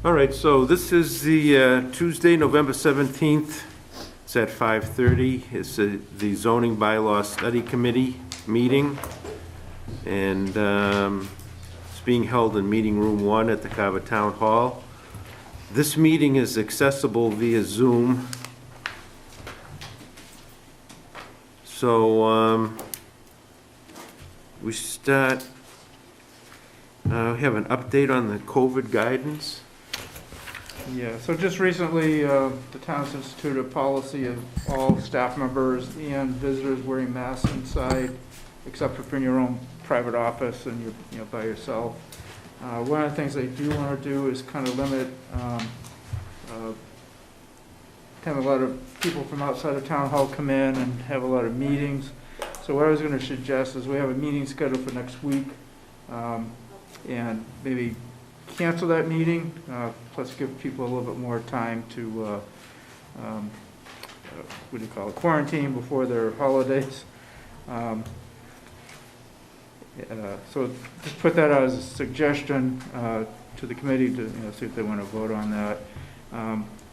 All right, so this is the Tuesday, November 17th. It's at 5:30. It's the zoning bylaw study committee meeting. And it's being held in meeting room 1 at the Carver Town Hall. This meeting is accessible via Zoom. So we start, we have an update on the COVID guidance. Yeah, so just recently, the town's instituted a policy of all staff members and visitors wearing masks inside, except for in your own private office and you're by yourself. One of the things they do want to do is kind of limit, have a lot of people from outside of town hall come in and have a lot of meetings. So what I was going to suggest is we have a meeting scheduled for next week, and maybe cancel that meeting, plus give people a little bit more time to, what do you call it, quarantine before their holidays. So just put that out as a suggestion to the committee to see if they want to vote on that.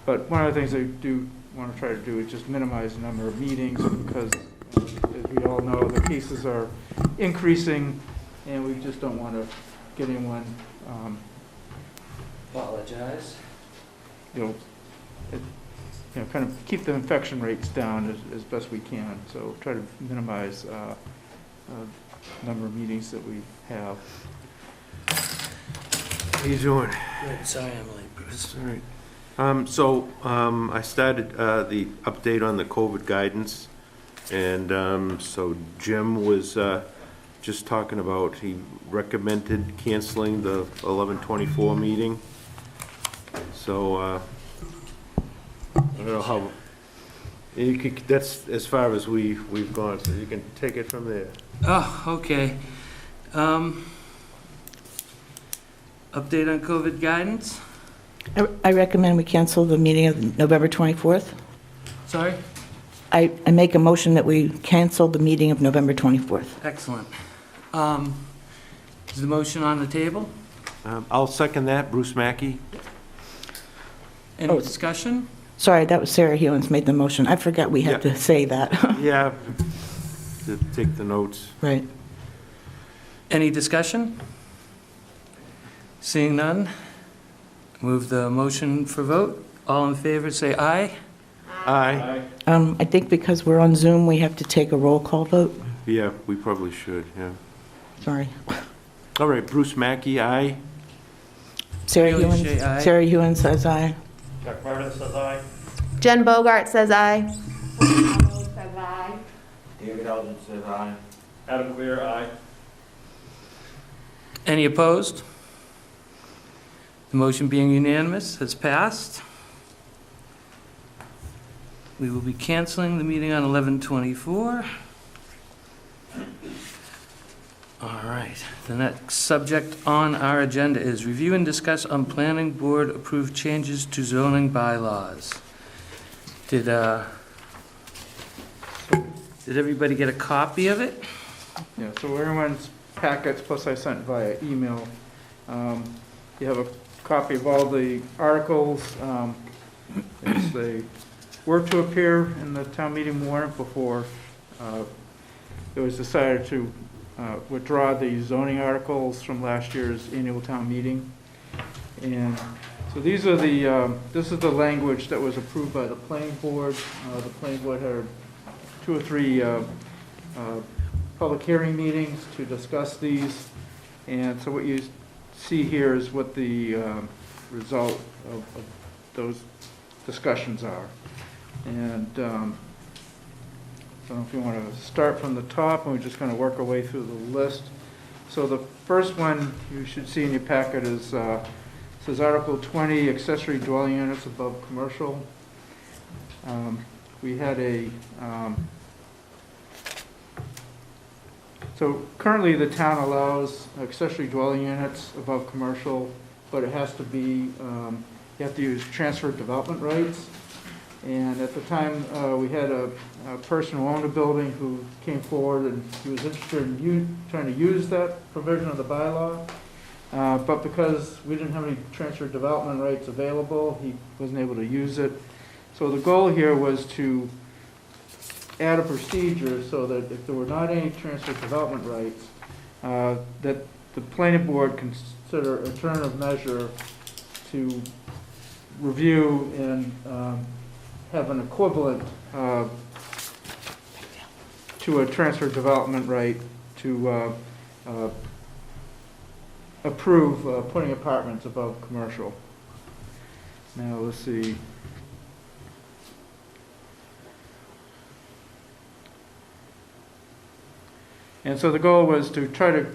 But one of the things they do want to try to do is just minimize the number of meetings because, as we all know, the cases are increasing, and we just don't want to get anyone. Apologize. Kind of keep the infection rates down as best we can. So try to minimize number of meetings that we have. How you doing? Good. Sorry I'm late, Bruce. All right. I started the update on the COVID guidance, and so Jim was just talking about, he recommended canceling the 11/24 meeting. So I don't know how, you could, that's as far as we've gone, so you can take it from there. Oh, okay. Update on COVID guidance? I recommend we cancel the meeting of November 24th. Sorry? I make a motion that we cancel the meeting of November 24th. Excellent. Is the motion on the table? I'll second that, Bruce Mackey. Any discussion? Sorry, that was Sarah Hewens made the motion. I forgot we had to say that. Yeah, to take the notes. Right. Any discussion? Seeing none, move the motion for vote. All in favor, say aye. Aye. I think because we're on Zoom, we have to take a roll call vote. Yeah, we probably should, yeah. Sorry. All right, Bruce Mackey, aye. Sarah Haley Hewens, Shea, aye. Sarah Hewens says aye. Chuck Martin says aye. Jen Bogart says aye. David Eldridge says aye. Adam Clear, aye. Any opposed? The motion being unanimous has passed. We will be canceling the meeting on 11/24. All right, the next subject on our agenda is review and discuss on planning board approved changes to zoning bylaws. Did everybody get a copy of it? Yeah, so everyone's packets, plus I sent via email. You have a copy of all the articles as they were to appear in the town meeting warrant before it was decided to withdraw the zoning articles from last year's annual town meeting. And so these are this is the language that was approved by the planning board. The planning board had 2 or 3 public hearing meetings to discuss these. And so what you see here is what the result of those discussions are. And so if you want to start from the top, and we're just going to work our way through the list. So the first one you should see in your packet is says Article 20, accessory dwelling units above commercial. We had so currently the town allows accessory dwelling units above commercial, but it has to be, you have to use transfer development rights. And at the time, we had a person who owned a building who came forward and he was interested in trying to use that provision of the bylaw. But because we didn't have any transfer development rights available, he wasn't able to use it. So the goal here was to add a procedure so that if there were not any transfer development rights, that the planning board consider alternative measure to review and have an equivalent to a transfer development right to approve putting apartments above commercial. Now, let's see. And so the goal was to try to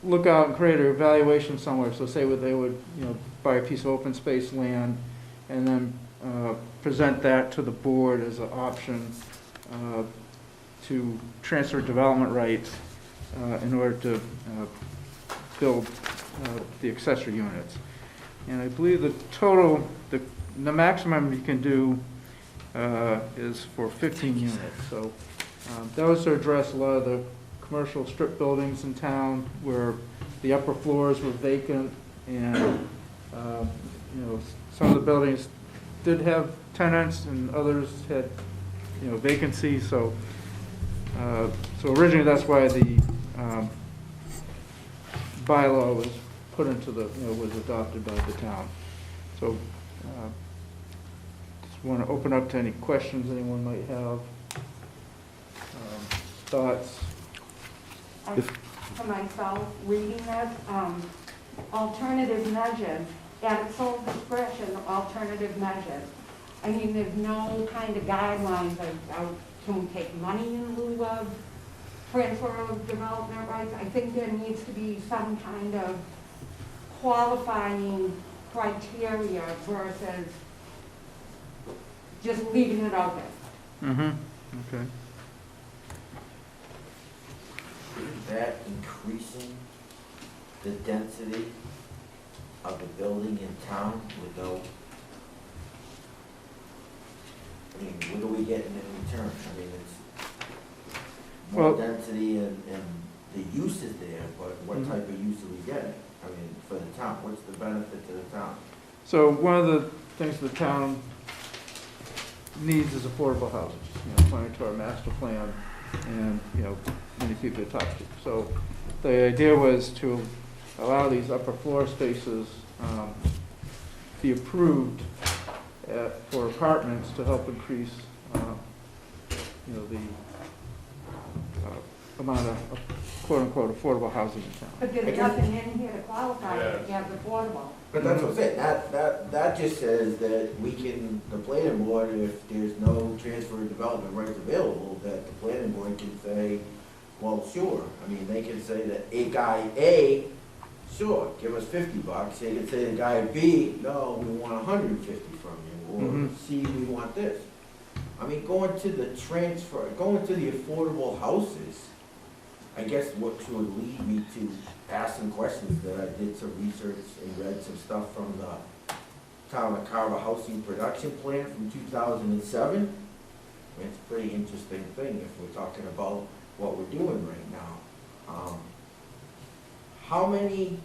look out and create an evaluation somewhere. So say what they would, buy a piece of open space land and then present that to the board as an option to transfer development rights in order to build the accessory units. And I believe the total, the maximum you can do is for 15 units. So that was to address a lot of the commercial strip buildings in town where the upper floors were vacant and, some of the buildings did have tenants and others had, vacancies. So originally that's why the bylaw was put into the, was adopted by the town. So just want to open up to any questions anyone might have. Thoughts? For myself, reading this, alternative measures, at its sole discretion, alternative measures. I mean, there's no kind of guidelines of can we take money in lieu of transfer of development rights. I think there needs to be some kind of qualifying criteria versus just leaving it open. Mm-hmm. Okay. Is that increasing the density of the building in town without, what are we getting in return? I mean, it's more density and the use is there, but what type of use are we getting? I mean, for the town, what's the benefit to the town? So one of the things the town needs is affordable housing, according to our master plan and, many people to talk to. So the idea was to allow these upper floor spaces be approved for apartments to help increase, the amount of quote-unquote affordable housing in town. But there's nothing in here to qualify it as affordable. But that's what I'm saying, that just says that we can, the planning board, if there's no transfer of development rights available, that the planning board can say, well, sure. I mean, they can say that a guy A, sure, give us $50. They can say to guy B, no, we want 150 from you, or C, we want this. I mean, going to the affordable houses, I guess what would lead me to ask some questions that I did some research and read some stuff from the town of Carver housing production plan from 2007. It's a pretty interesting thing if we're talking about what we're doing right now. How many,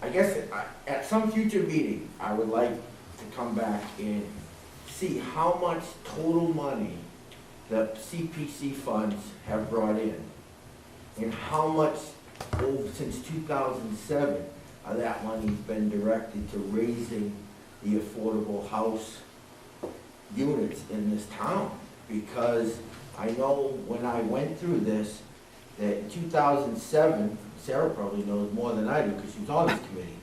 I guess at some future meeting, I would like to come back and see how much total money the CPC funds have brought in and how much since 2007 of that money's been directed to raising the affordable house units in this town. Because I know when I went through this, that in 2007, Sarah probably knows more than I do because she was on this committee.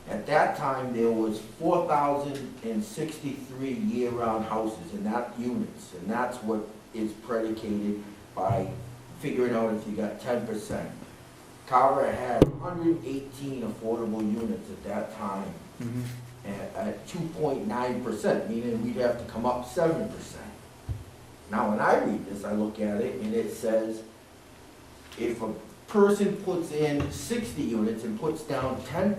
At that time, there was 4,063 year-round houses in that units, and that's what is predicated by figuring out if you got 10%. Carver had 118 affordable units at that time at 2.9%, meaning we'd have to come up 7%. Now, when I read this, I look at it and it says if a person puts in 60 units and puts down 10%,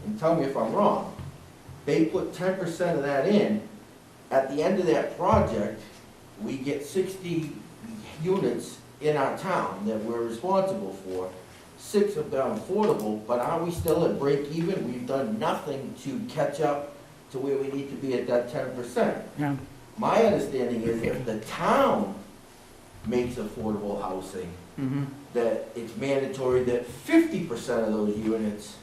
and tell me if I'm wrong, they put 10% of that in, at the end of that project, we get 60 units in our town that we're responsible for, 6 of them affordable, but are we still at break even? We've done nothing to catch up to where we need to be at that 10%. Yeah. My understanding is if the town makes affordable housing, that it's mandatory that 50% of those units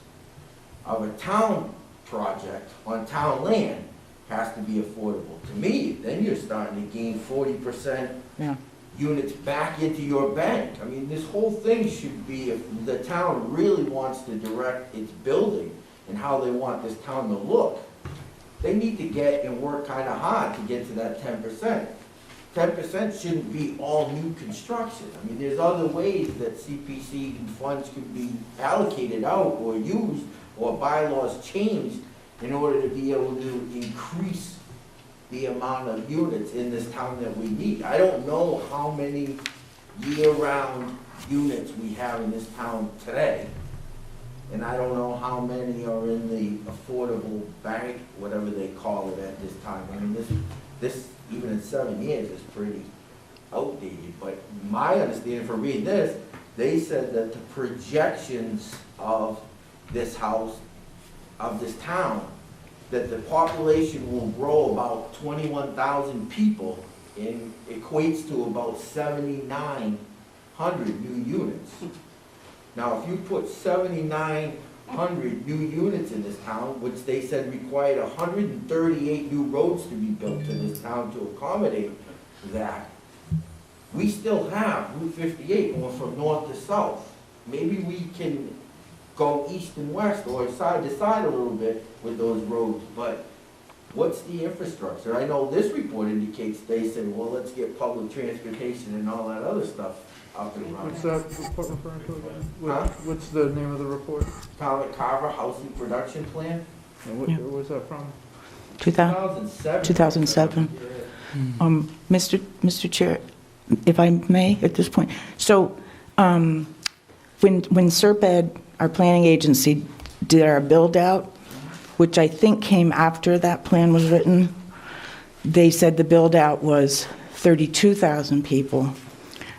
of a town project on town land has to be affordable. To me, then you're starting to gain 40% Yeah. units back into your bank. I mean, this whole thing should be, if the town really wants to direct its building and how they want this town to look, they need to get and work kind of hard to get to that 10%. 10% shouldn't be all new construction. I mean, there's other ways that CPC funds could be allocated out or used or bylaws changed in order to be able to increase the amount of units in this town that we need. I don't know how many year-round units we have in this town today, and I don't know how many are in the affordable bank, whatever they call it at this time. I mean, this even in 7 years is pretty outdated, but my understanding from reading this, they said that the projections of this house, of this town, that the population will grow about 21,000 people and equates to about 7,900 new units. Now, if you put 7,900 new units in this town, which they said required 138 new roads to be built to this town to accommodate that, we still have Route 58 going from north to south. Maybe we can go east and west or side to side a little bit with those roads, but what's the infrastructure? I know this report indicates they said, well, let's get public transportation and all that other stuff up and running. What's that report referring to again? Huh? What's the name of the report? Carver Housing Production Plan, And what Yeah. year was that from? 2007. 2007. Mr. Chair, if I may, at this point. So, when Serped, our planning agency, did our build-out, which I think came after that plan was written, they said the build-out was 32,000 people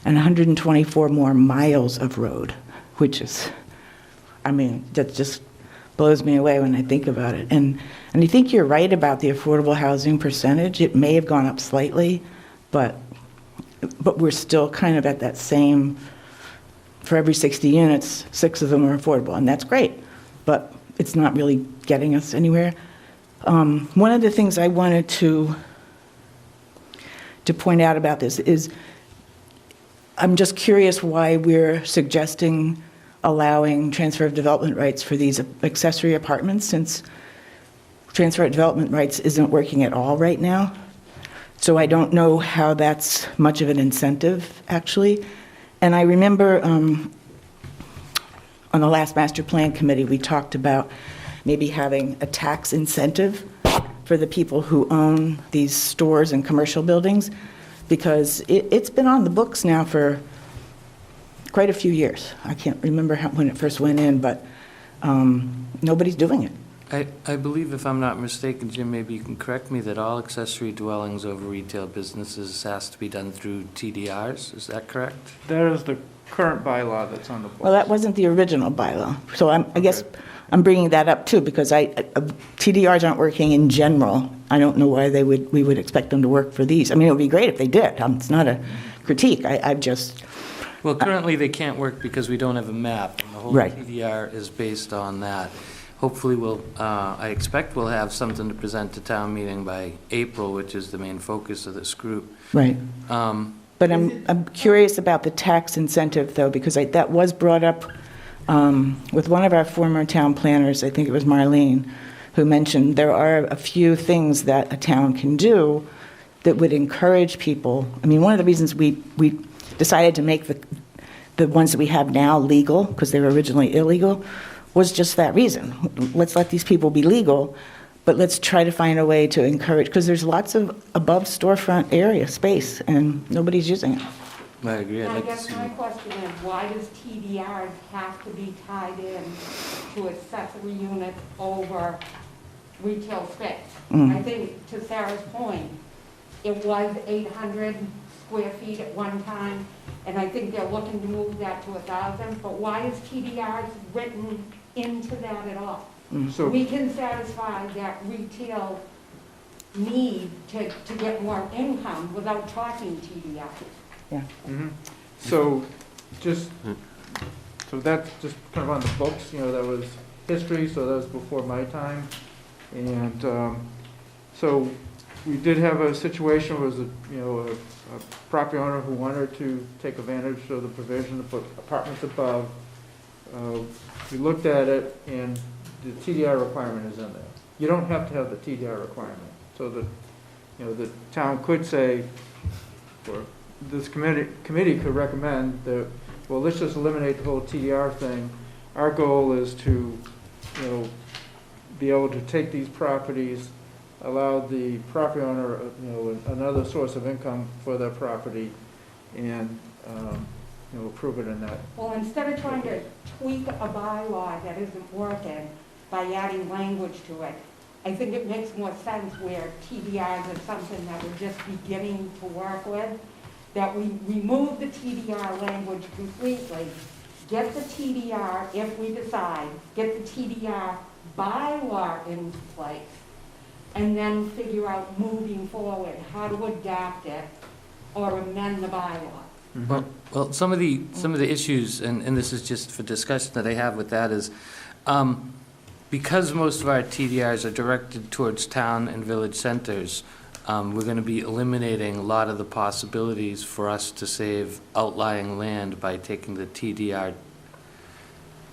and 124 more miles of road, which is, I mean, that just blows me away when I think about it. And I think you're right about the affordable housing percentage. It may have gone up slightly, but we're still kind of at that same, for every 60 units, 6 of them are affordable, and that's great, but it's not really getting us anywhere. One of the things I wanted to point out about this is I'm just curious why we're suggesting allowing transfer of development rights for these accessory apartments, since transfer of development rights isn't working at all right now. So I don't know how that's much of an incentive, actually. And I remember on the last master plan committee, we talked about maybe having a tax incentive for the people who own these stores and commercial buildings, because it's been on the books now for quite a few years. I can't remember when it first went in, but nobody's doing it. I believe, if I'm not mistaken, Jim, maybe you can correct me, that all accessory dwellings over retail businesses has to be done through TDRs. Is that correct? That is the current bylaw that's on the book. Well, that wasn't the original bylaw. So I guess I'm bringing that up too, because TDRs aren't working in general. I don't know why we would expect them to work for these. I mean, it would be great if they did. It's not a critique. Well, currently they can't work because we don't have a map, and the whole Right. TDR is based on that. Hopefully I expect we'll have something to present to town meeting by April, which is the main focus of this group. Right. But I'm curious about the tax incentive, though, because that was brought up with one of our former town planners, I think it was Marlene, who mentioned there are a few things that a town can do that would encourage people. I mean, one of the reasons we decided to make the ones that we have now legal, because they were originally illegal, was just that reason. Let's let these people be legal, but let's try to find a way to encourage, because there's lots of above storefront area space, and nobody's using it. I agree. I'd I like to guess see. my question is, why does TDRs have to be tied in to accessory units over retail space? I think, to Sarah's point, it was 800 square feet at one time, and I think they're looking to move that to 1,000, but why is TDRs written into that at all? So, We can satisfy that retail need to get more income without talking TDRs. mhm. So, just, so that's just kind of on the books, that was history, so that was before my time. And so we did have a situation where a property owner who wanted to take advantage of the provision to put apartments above. We looked at it, and the TDR requirement is in there. You don't have to have the TDR requirement. So that, the town could say, or this committee could recommend that, well, let's just eliminate the whole TDR thing. Our goal is to, be able to take these properties, allow the property owner, another source of income for their property, and, approve it in that. Well, instead of trying to tweak a bylaw that isn't working by adding language to it, I think it makes more sense where TDRs is something that we're just beginning to work with, that we remove the TDR language completely, get the TDR, if we decide, get the TDR bylaw in place, and then figure out moving forward how to adapt it or amend the bylaw. Well, some of the issues, and this is just for discussion that I have with that, is because most of our TDRs are directed towards town and village centers, we're going to be eliminating a lot of the possibilities for us to save outlying land by taking the TDR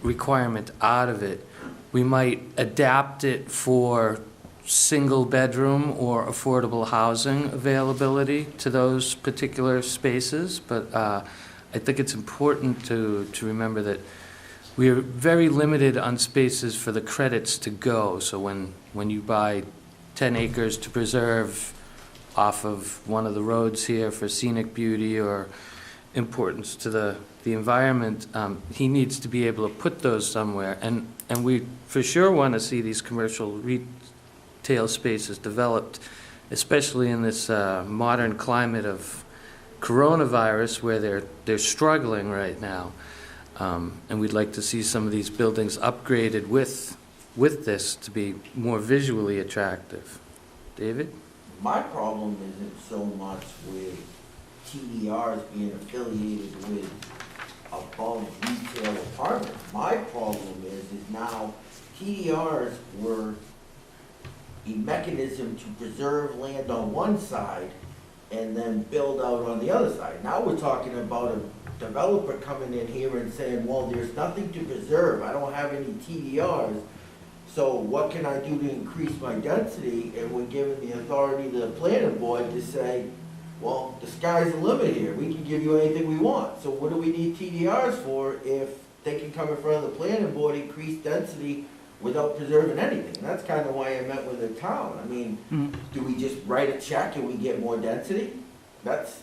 requirement out of it. We might adapt it for single bedroom or affordable housing availability to those particular spaces, but I think it's important to remember that we are very limited on spaces for the credits to go. So when you buy 10 acres to preserve off of one of the roads here for scenic beauty or importance to the environment, he needs to be able to put those somewhere. And we for sure want to see these commercial retail spaces developed, especially in this modern climate of coronavirus where they're struggling right now. And we'd like to see some of these buildings upgraded with this to be more visually attractive. David? My problem isn't so much with TDRs being affiliated with above retail apartments. My problem is now TDRs were a mechanism to preserve land on one side and then build out on the other side. Now we're talking about a developer coming in here and saying, well, there's nothing to preserve, I don't have any TDRs, so what can I do to increase my density? And we're giving the authority to the planning board to say, well, the sky's the limit here, we can give you anything we want. So what do we need TDRs for if they can come in front of the planning board, increase density without preserving anything? And that's kind of why I met with the town. I mean, do we just write a check and we get more density? That's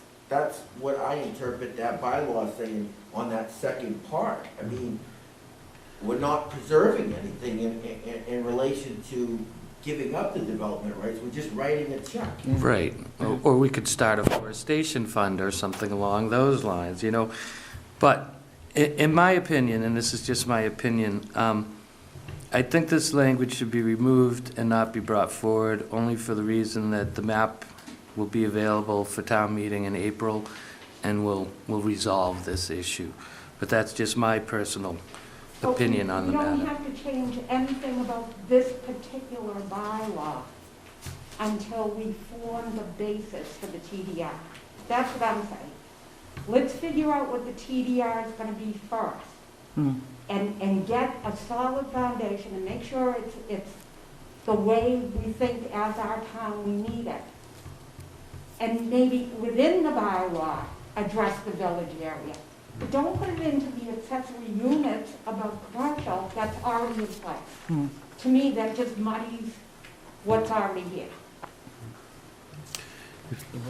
what I interpret that bylaw saying on that second part. I mean, we're not preserving anything in relation to giving up the development rights, we're just writing a check. Right. Or we could start a forestation fund or something along those lines, But in my opinion, and this is just my opinion, I think this language should be removed and not be brought forward, only for the reason that the map will be available for town meeting in April, and we'll resolve this issue. But that's just my personal opinion on the matter. We don't have to change anything about this particular bylaw until we form the basis for the TDR. That's what I'm saying. Let's figure out what the TDR is going to be first, and get a solid foundation and make sure it's the way we think as our town we need it. And maybe within the bylaw, address the village area. But don't put it into the accessory units above commercial that's already in place. To me, that just muddies what's already here.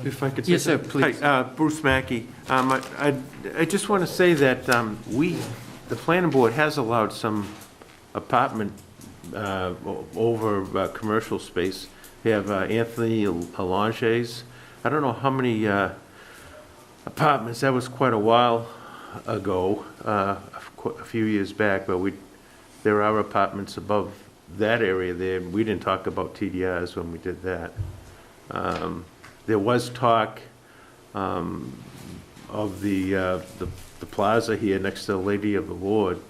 If I could say Yes, sir, something. please. Hi, Bruce Mackey. I just want to say that the planning board has allowed some apartment over commercial space. We have Anthony Allange's. I don't know how many apartments, that was quite a while ago, a few years back, but there are apartments above that area there. We didn't talk about TDRs when we did that. There was talk of the plaza here next to the Lady of the Lord,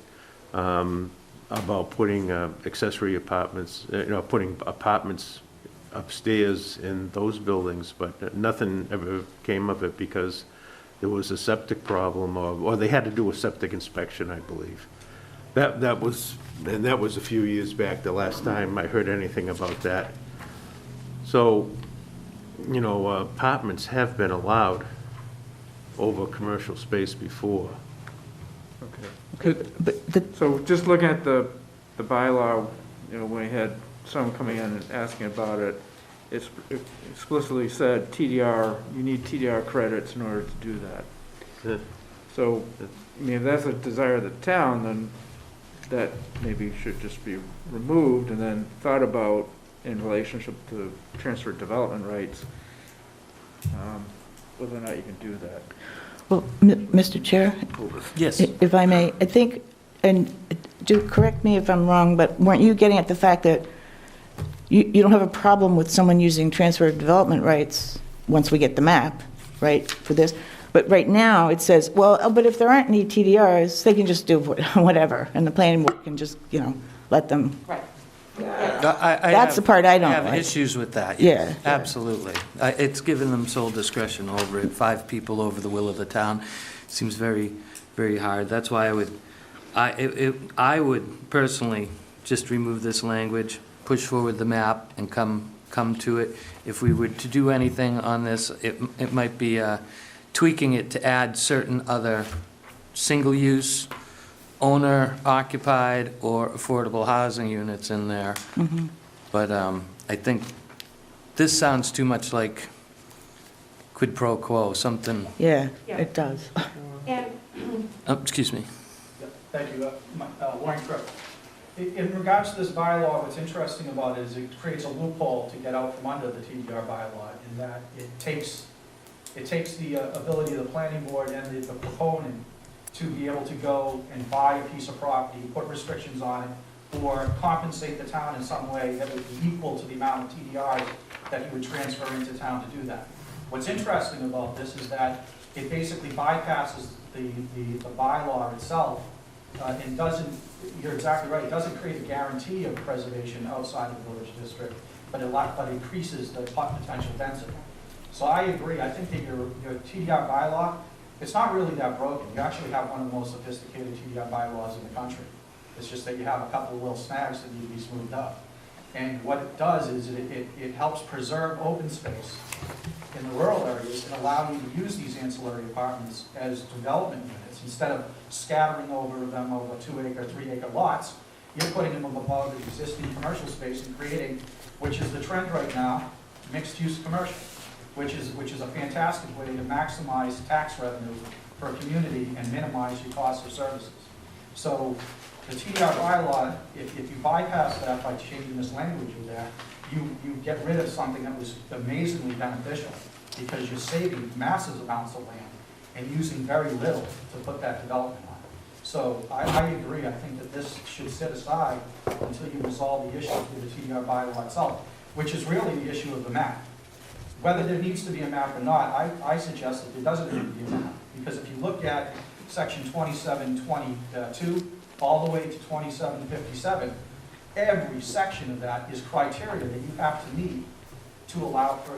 about putting accessory apartments, putting apartments upstairs in those buildings, but nothing ever came of it because there was a septic problem, or they had to do a septic inspection, I believe. That was a few years back, the last time I heard anything about that. So, apartments have been allowed over commercial space before. Okay. So just looking at the bylaw, when we had someone coming in and asking about it, it explicitly said TDR, you need TDR credits in order to do that. Yeah. So, if that's a desire of the town, then that maybe should just be removed and then thought about in relationship to transfer development rights, whether or not you can do that. Well, Mr. Chair, Yes. if I may, I think, and do correct me if I'm wrong, but weren't you getting at the fact that you don't have a problem with someone using transfer of development rights once we get the map, right, for this? But right now, it says, well, but if there aren't any TDRs, they can just do whatever, and the planning board can just, let them. Right. That's the part I don't I have like. issues with that. Yeah. Yes, absolutely. It's given them sole discretion over it, 5 people over the will of the town. Seems very, very hard. That's why I would personally just remove this language, push forward the map, and come to it. If we were to do anything on this, it might be tweaking it to add certain other single-use, owner-occupied, or affordable housing units in there. Mhm. But I think this sounds too much like quid pro quo, something, Yeah, Yeah. it does. And excuse me. Thank you. Warren Tripp. In regards to this bylaw, what's interesting about it is it creates a loophole to get out from under the TDR bylaw in that it takes the ability of the planning board and the proponent to be able to go and buy a piece of property, put restrictions on it, or compensate the town in some way that would be equal to the amount of TDRs that you would transfer into town to do that. What's interesting about this is that it basically bypasses the bylaw itself and doesn't, you're exactly right, it doesn't create a guarantee of preservation outside of the village district, but it increases the potential density. So I agree, I think that your TDR bylaw, it's not really that broken. You actually have one of the most sophisticated TDR bylaws in the country. It's just that you have a couple of little snags that need to be smoothed up. And what it does is it helps preserve open space in the rural areas and allow you to use these ancillary apartments as development units. Instead of scattering over them over 2-acre, 3-acre lots, you're putting them above the existing commercial space and creating, which is the trend right now, mixed-use commercial, which is a fantastic way to maximize tax revenue for a community and minimize your cost of services. So the TDR bylaw, if you bypass that by changing this language in there, you get rid of something that was amazingly beneficial because you're saving massive amounts of land and using very little to put that development on. So I agree. I think that this should sit aside until you resolve the issues with the TDR bylaw itself, which is really the issue of the map. Whether there needs to be a map or not, I suggest that there doesn't need to be a map. Because if you look at section 2722 all the way to 2757, every section of that is criteria that you have to meet to allow for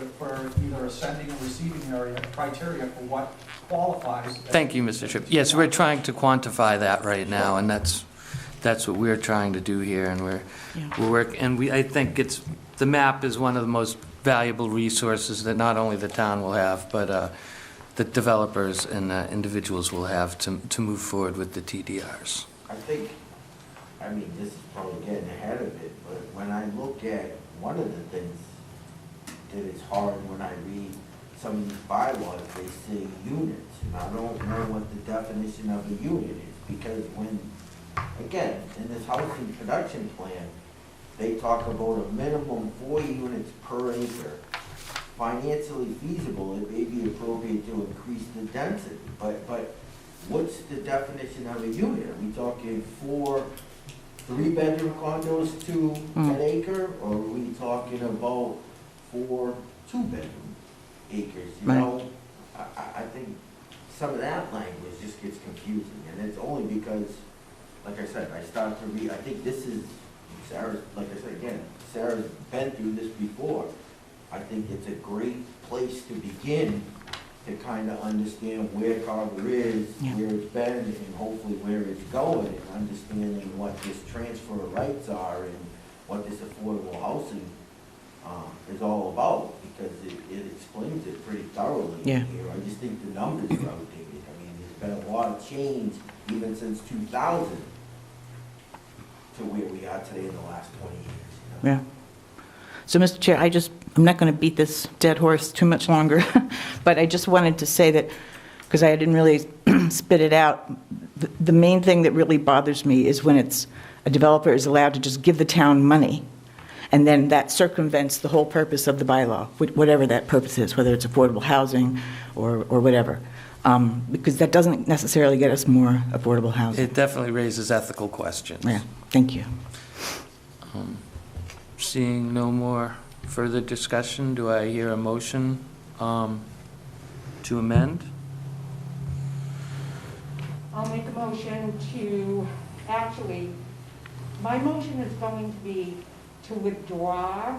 either a sending or receiving area, criteria for what qualifies. Thank you, Mr. Tripp. Yes, we're trying to quantify that right now, and that's what we're trying to do here, and we're working. And I think the map is one of the most valuable resources that not only the town will have, but the developers and individuals will have to move forward with the TDRs. I think, this is probably getting ahead of it, but when I look at one of the things that is hard when I read some of these bylaws, they say units, and I don't know what the definition of a unit is, because when, again, in this housing production plan, they talk about a minimum 4 units per acre financially feasible, it may be appropriate to increase the density. But what's the definition of a unit? Are we talking 4 3-bedroom condos to an acre? Or are we talking about 4 2-bedroom acres? You Right. know, I think some of that language just gets confusing. And it's only because, like I said, I started to read, I think this is, Sarah's, like I said again, Sarah's been through this before. I think it's a great place to begin to kind of understand where Carver is, Yeah. where it's been, and hopefully where it's going, and understanding what this transfer of rights are and what this affordable housing is all about, because it explains it pretty thoroughly Yeah. here. I just think the numbers are outdated. I mean, there's been a lot of change even since 2000 to where we are today in the last 20 years. You know? Yeah. So, Mr. Chair, I'm not going to beat this dead horse too much longer, but I just wanted to say that, because I didn't really spit it out, the main thing that really bothers me is when a developer is allowed to just give the town money, and then that circumvents the whole purpose of the bylaw, whatever that purpose is, whether it's affordable housing or whatever, because that doesn't necessarily get us more affordable housing. It definitely raises ethical questions. Yeah, thank you. Seeing no more further discussion, do I hear a motion to amend? I'll make a motion to, actually, my motion is going to be to withdraw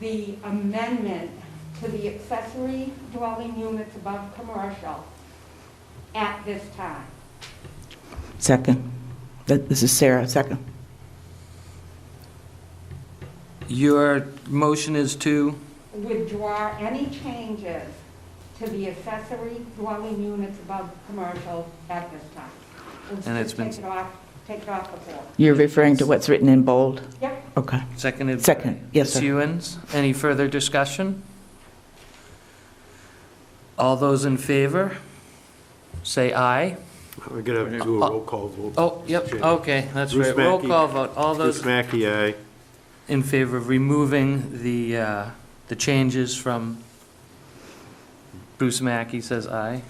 the amendment to the accessory dwelling units above commercial at this time. Second. This is Sarah, second. Your motion is to? Withdraw any changes to the accessory dwelling units above commercial at this time. And it's been- Take it off the floor. You're referring to what's written in bold? Yep. Okay. Seconded. Second, yes, Ms. sir. Hewens. Any further discussion? All those in favor, say aye. We're gonna do a roll call vote. Oh, yep, Chair. okay, that's Bruce right. Roll Mackey. call vote. All Bruce those Mackey, aye. in favor of removing the changes from, Bruce Mackey says aye.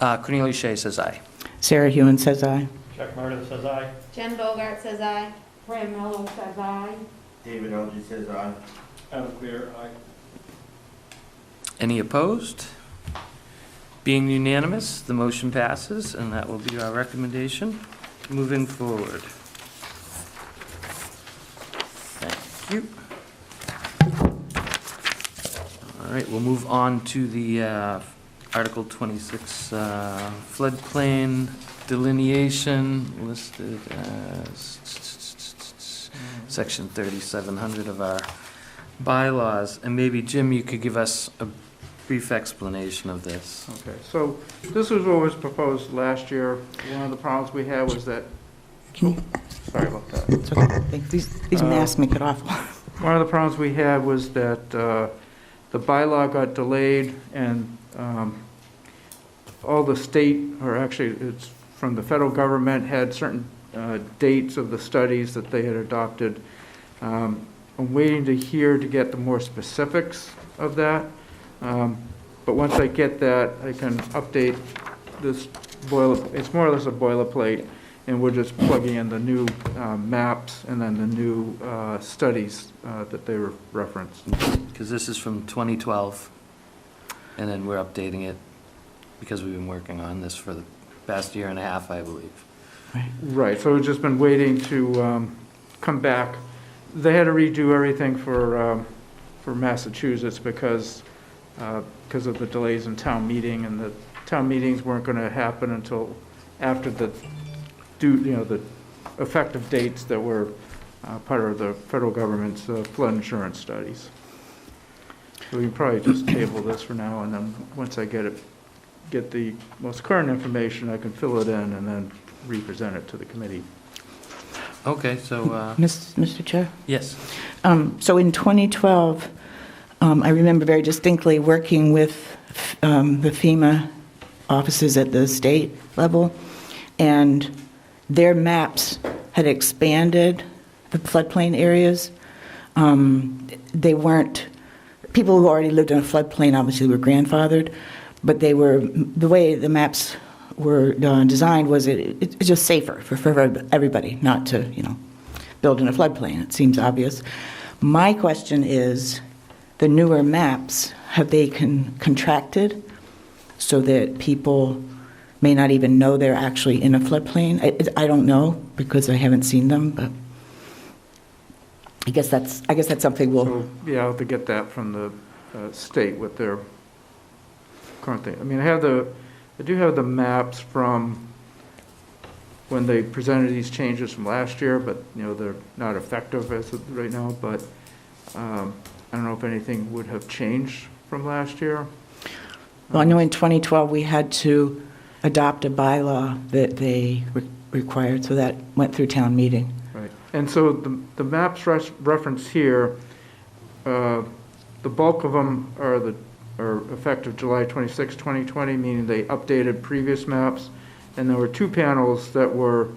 Cornelia Shea says aye. Sarah Hewen says aye. Chuck Meredith says aye. Jen Bogart says aye. Fran Mello says aye. David Eldridge says aye. Adam Clear, aye. Any opposed? Being unanimous, the motion passes, and that will be our recommendation moving forward. Thank you. All right, we'll move on to the Article 26 floodplain delineation listed as Section 3700 of our bylaws. And maybe, Jim, you could give us a brief explanation of this. Okay, so this was what was proposed last year. One of the problems we had was that, sorry about that. It's okay. These masks make it awful. One of the problems we had was that the bylaw got delayed, and all the state, or actually it's from the federal government, had certain dates of the studies that they had adopted. I'm waiting to hear to get the more specifics of that. But once I get that, I can update this it's more or less a boilerplate, and we're just plugging in the new maps and then the new studies that they referenced. Because this is from 2012, and then we're updating it because we've been working on this for the past year and a half, I believe. Right, so we've just been waiting to come back. They had to redo everything for Massachusetts because of the delays in town meeting, and the town meetings weren't going to happen until after the effective dates that were part of the federal government's flood insurance studies. So we can probably just table this for now, and then once I get the most current information, I can fill it in and then re-present it to the committee. Okay, so, Mr. Chair? yes. So in 2012, I remember very distinctly working with the FEMA offices at the state level, and their maps had expanded the floodplain areas. They weren't people who already lived in a floodplain obviously were grandfathered, but they were, the way the maps were designed was it's just safer for everybody not to, build in a floodplain. It seems obvious. My question is, the newer maps, have they contracted so that people may not even know they're actually in a floodplain? I don't know because I haven't seen them, but I guess that's something we'll. So, yeah, I'll have to get that from the state with their current thing. I mean, I do have the maps from when they presented these changes from last year, but, they're not effective as of right now, but I don't know if anything would have changed from last year. Well, I know in 2012 we had to adopt a bylaw that they required, so that went through town meeting. Right, and so the maps referenced here, the bulk of them are effective July 26, 2020, meaning they updated previous maps, and there were two panels that were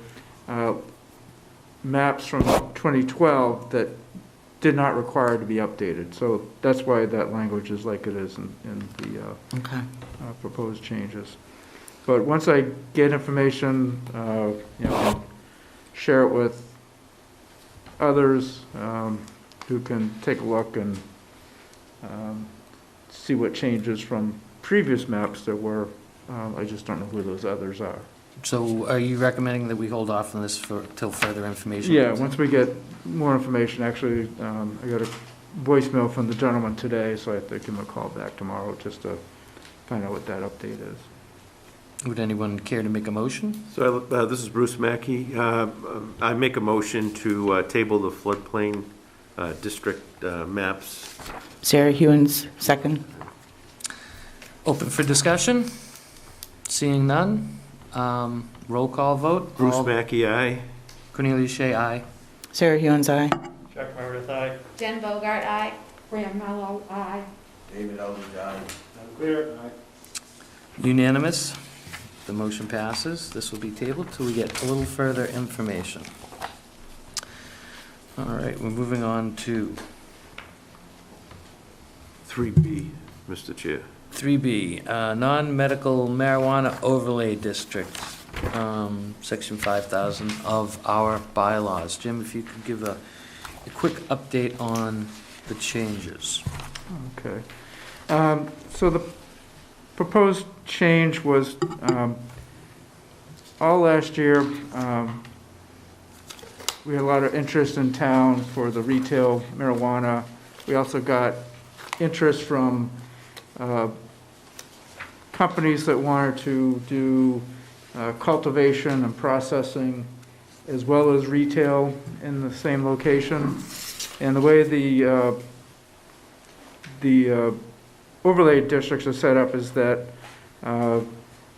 maps from 2012 that did not require to be updated. So that's why that language is like it is in the Okay. proposed changes. But once I get information, I'll share it with others who can take a look and see what changes from previous maps there were. I just don't know who those others are. So are you recommending that we hold off on this till further information? Yeah, once we get more information, actually, I got a voicemail from the gentleman today, so I have to give him a call back tomorrow just to find out what that update is. Would anyone care to make a motion? So this is Bruce Mackey. I make a motion to table the floodplain district maps. Sarah Hewens, second. Open for discussion? Seeing none? Roll call vote? Bruce Mackey, aye. Cornelia Shea, aye. Sarah Hewens, aye. Jack Meredith, aye. Jen Bogart, aye. Fran Mello, aye. David Eldridge, aye. Adam Clear, aye. Unanimous. The motion passes. This will be tabled till we get a little further information. All right, we're moving on to 3B, Mr. Chair. 3B, non-medical marijuana overlay district, section 5,000 of our bylaws. Jim, if you could give a quick update on the changes. Okay. So the proposed change was, all last year, we had a lot of interest in town for the retail marijuana. We also got interest from companies that wanted to do cultivation and processing as well as retail in the same location. And the way the overlay districts are set up is that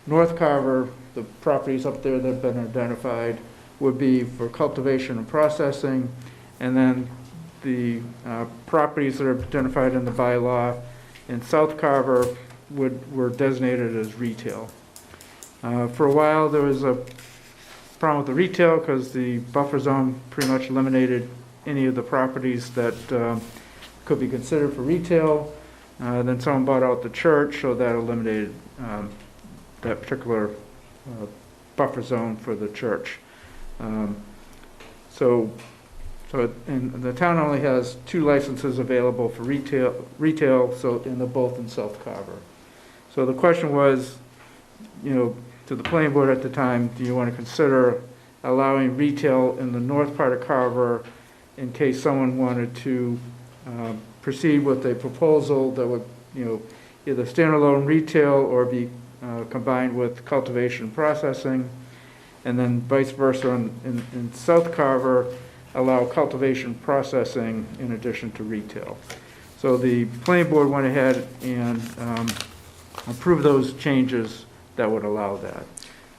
North Carver, the properties up there that have been identified, would be for cultivation and processing, and then the properties that are identified in the bylaw in South Carver were designated as retail. For a while, there was a problem with the retail because the buffer zone pretty much eliminated any of the properties that could be considered for retail. Then someone bought out the church, so that eliminated that particular buffer zone for the church. And the town only has 2 licenses available for retail, so, and they're both in South Carver. So the question was, to the planning board at the time, do you want to consider allowing retail in the north part of Carver in case someone wanted to proceed with a proposal that would, either standalone retail or be combined with cultivation and processing, and then vice versa in South Carver, allow cultivation processing in addition to retail. So the planning board went ahead and approved those changes that would allow that.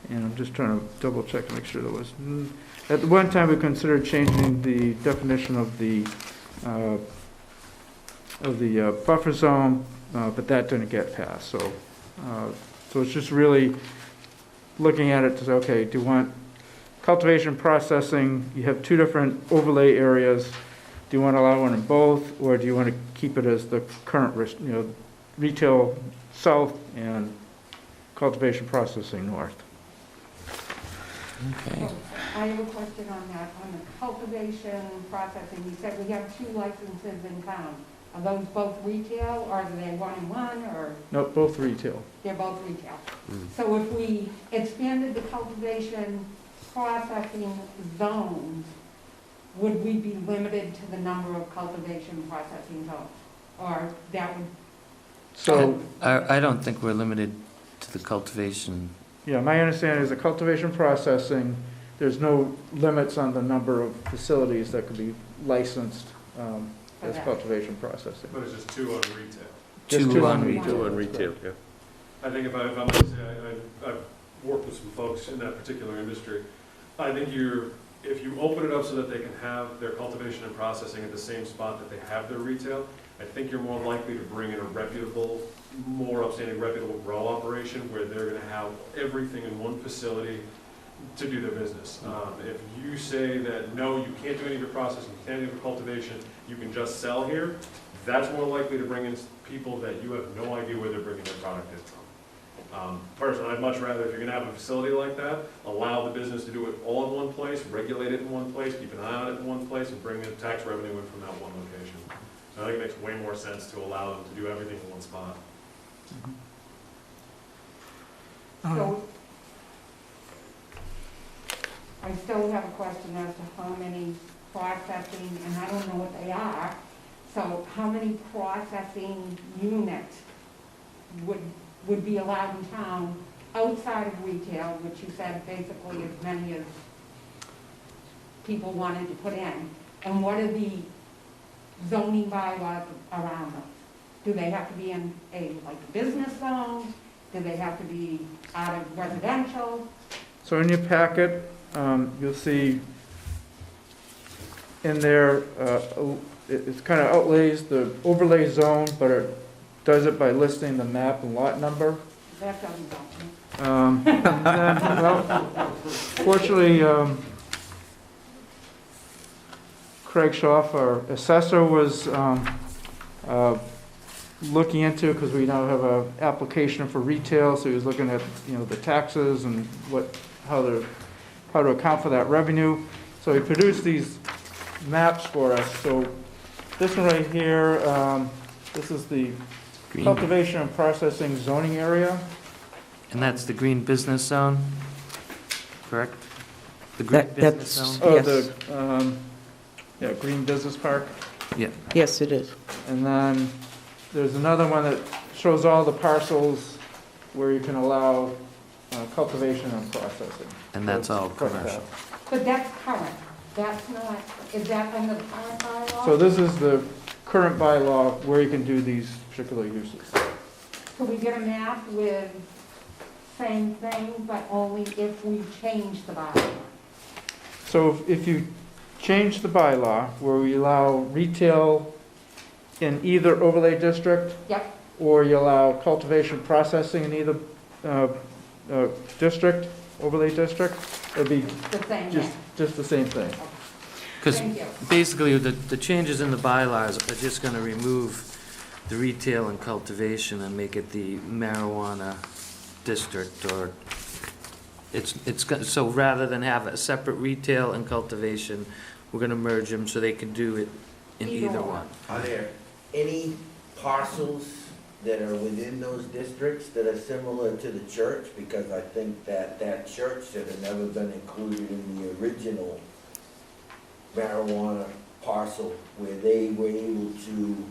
And I'm just trying to double check to make sure there was, at one time we considered changing the definition of the buffer zone, but that didn't get passed. So it's just really looking at it to say, okay, do you want cultivation processing? You have 2 different overlay areas. Do do you want to allow one in both, or do you want to keep it as the current, retail south and cultivation processing north? Okay. I have a question on that, on the cultivation processing, you said we have 2 licenses in town. Are those both retail, or are they one and one, or No, both retail. they're both retail? So if we expanded the cultivation processing zones, would we be limited to the number of cultivation processing zones? Or that would, So, I don't think we're limited to the cultivation. yeah, my understanding is the cultivation processing, there's no limits on the number of facilities that could be licensed as Okay. cultivation processing. But it's just 2 on retail. Just Two 2 on on retail. retail. Two on retail, yeah. I think if I might say, I've worked with some folks in that particular industry. I think if you open it up so that they can have their cultivation and processing at the same spot that they have their retail, I think you're more likely to bring in a reputable, more upstanding reputable grow operation where they're gonna have everything in one facility to do their business. If you say that, no, you can't do any of your processing, you can't do your cultivation, you can just sell here, that's more likely to bring in people that you have no idea where they're bringing their product in from. Personally, I'd much rather, if you're gonna have a facility like that, allow the business to do it all in one place, regulate it in one place, keep an eye on it in one place, and bring the tax revenue in from that one location. So I think it makes way more sense to allow them to do everything in one spot. so I still have a question as to how many processing, and I don't know what they are, so how many processing units would be allowed in town outside of retail, which you said basically as many as people wanted to put in, and what are the zoning bylaws around them? Do they have to be in a, like, business zone? Do they have to be out of residential? So in your packet, you'll see in there, it kind of outlays the overlay zone, but it does it by listing the map and lot number. That doesn't help me. And then, well, fortunately, Craig Schaff, our assessor, was looking into, because we now have an application for retail, so he was looking at, the taxes and how to account for that revenue. So he produced these maps for us. So this one right here, this is the Green. cultivation and processing zoning area. And that's the green business zone, correct? The green business That's, zone? Oh, yes, the Green Business Park. Yeah. yes, it is. And then there's another one that shows all the parcels where you can allow cultivation and processing. And that's all Front commercial. half. But that's current, that's not, is that under the current bylaw? So this is the current bylaw where you can do these particular uses. Could we get a map with same thing, but only if we change the bylaw? So if you change the bylaw where we allow retail in either overlay district, Yep, or you allow cultivation processing in either district, overlay district, it'd be the same just, thing. just the same thing. Because Thank you. basically, the changes in the bylaws are just going to remove the retail and cultivation and make it the marijuana district, or so rather than have a separate retail and cultivation, we're going to merge them so they can do it in Either either one. one. Are there any parcels that are within those districts that are similar to the church? Because I think that church should have never been included in the original marijuana parcel where they were able to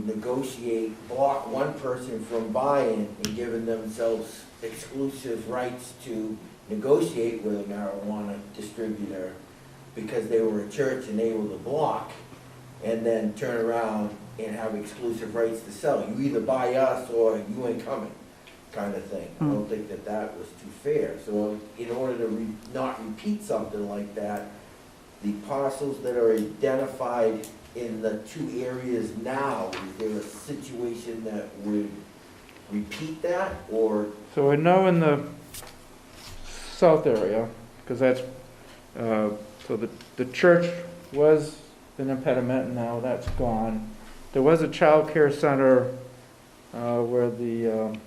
negotiate, block one person from buying and giving themselves exclusive rights to negotiate with a marijuana distributor because they were a church and they were the block, and then turn around and have exclusive rights to sell. You either buy us or you ain't coming, kind of thing. I don't think that was too fair. So in order to not repeat something like that, the parcels that are identified in the 2 areas now, is there a situation that would repeat that, or? So I know in the south area, because that's, so the church was been impediment, and now that's gone. There was a child care center where the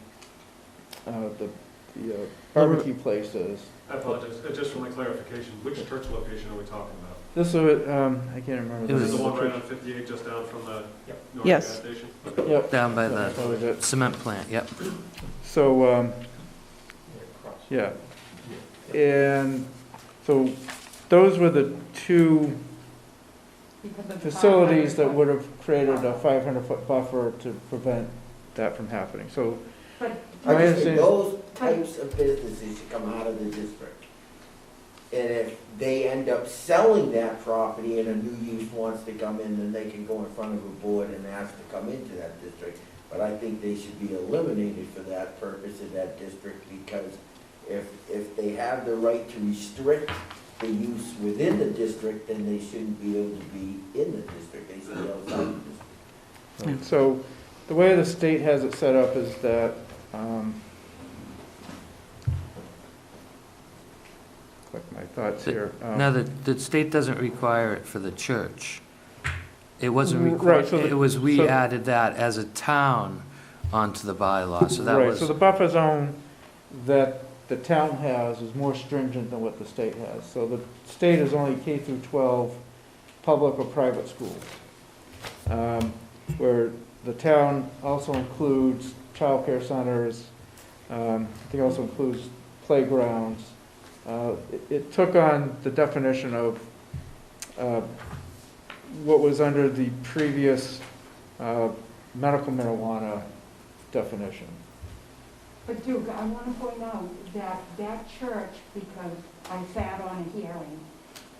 barbecue place is. I apologize, just for my clarification, which church location are we talking about? This is, I can't remember. It was Is name the of one right church. on 58, just down from the north gas Yes. station? Yep. Down by That's the always it. cement plant, yep. So, yeah. And so those were the two because of the facilities that 500 would have created a 500-foot buffer to prevent that from happening. So But my I just think understanding, those types of businesses should come out of the district. And if they end up selling that property and a new use wants to come in, then they can go in front of a board and ask to come into that district. But I think they should be eliminated for that purpose in that district, because if they have the right to restrict the use within the district, then they shouldn't be able to be in the district, they should be outside the district. so the way the state has it set up is that, collect my thoughts here. Now, the state doesn't require it for the church. It wasn't Right, so required, the- it was, we so- added that as a town onto the bylaw, so that Right, was, so the buffer zone that the town has is more stringent than what the state has. So the state is only K through 12, public or private schools. Where the town also includes childcare centers, I think also includes playgrounds. It took on the definition of what was under the previous medical marijuana definition. But Duke, I want to point out that that church, because I sat on a hearing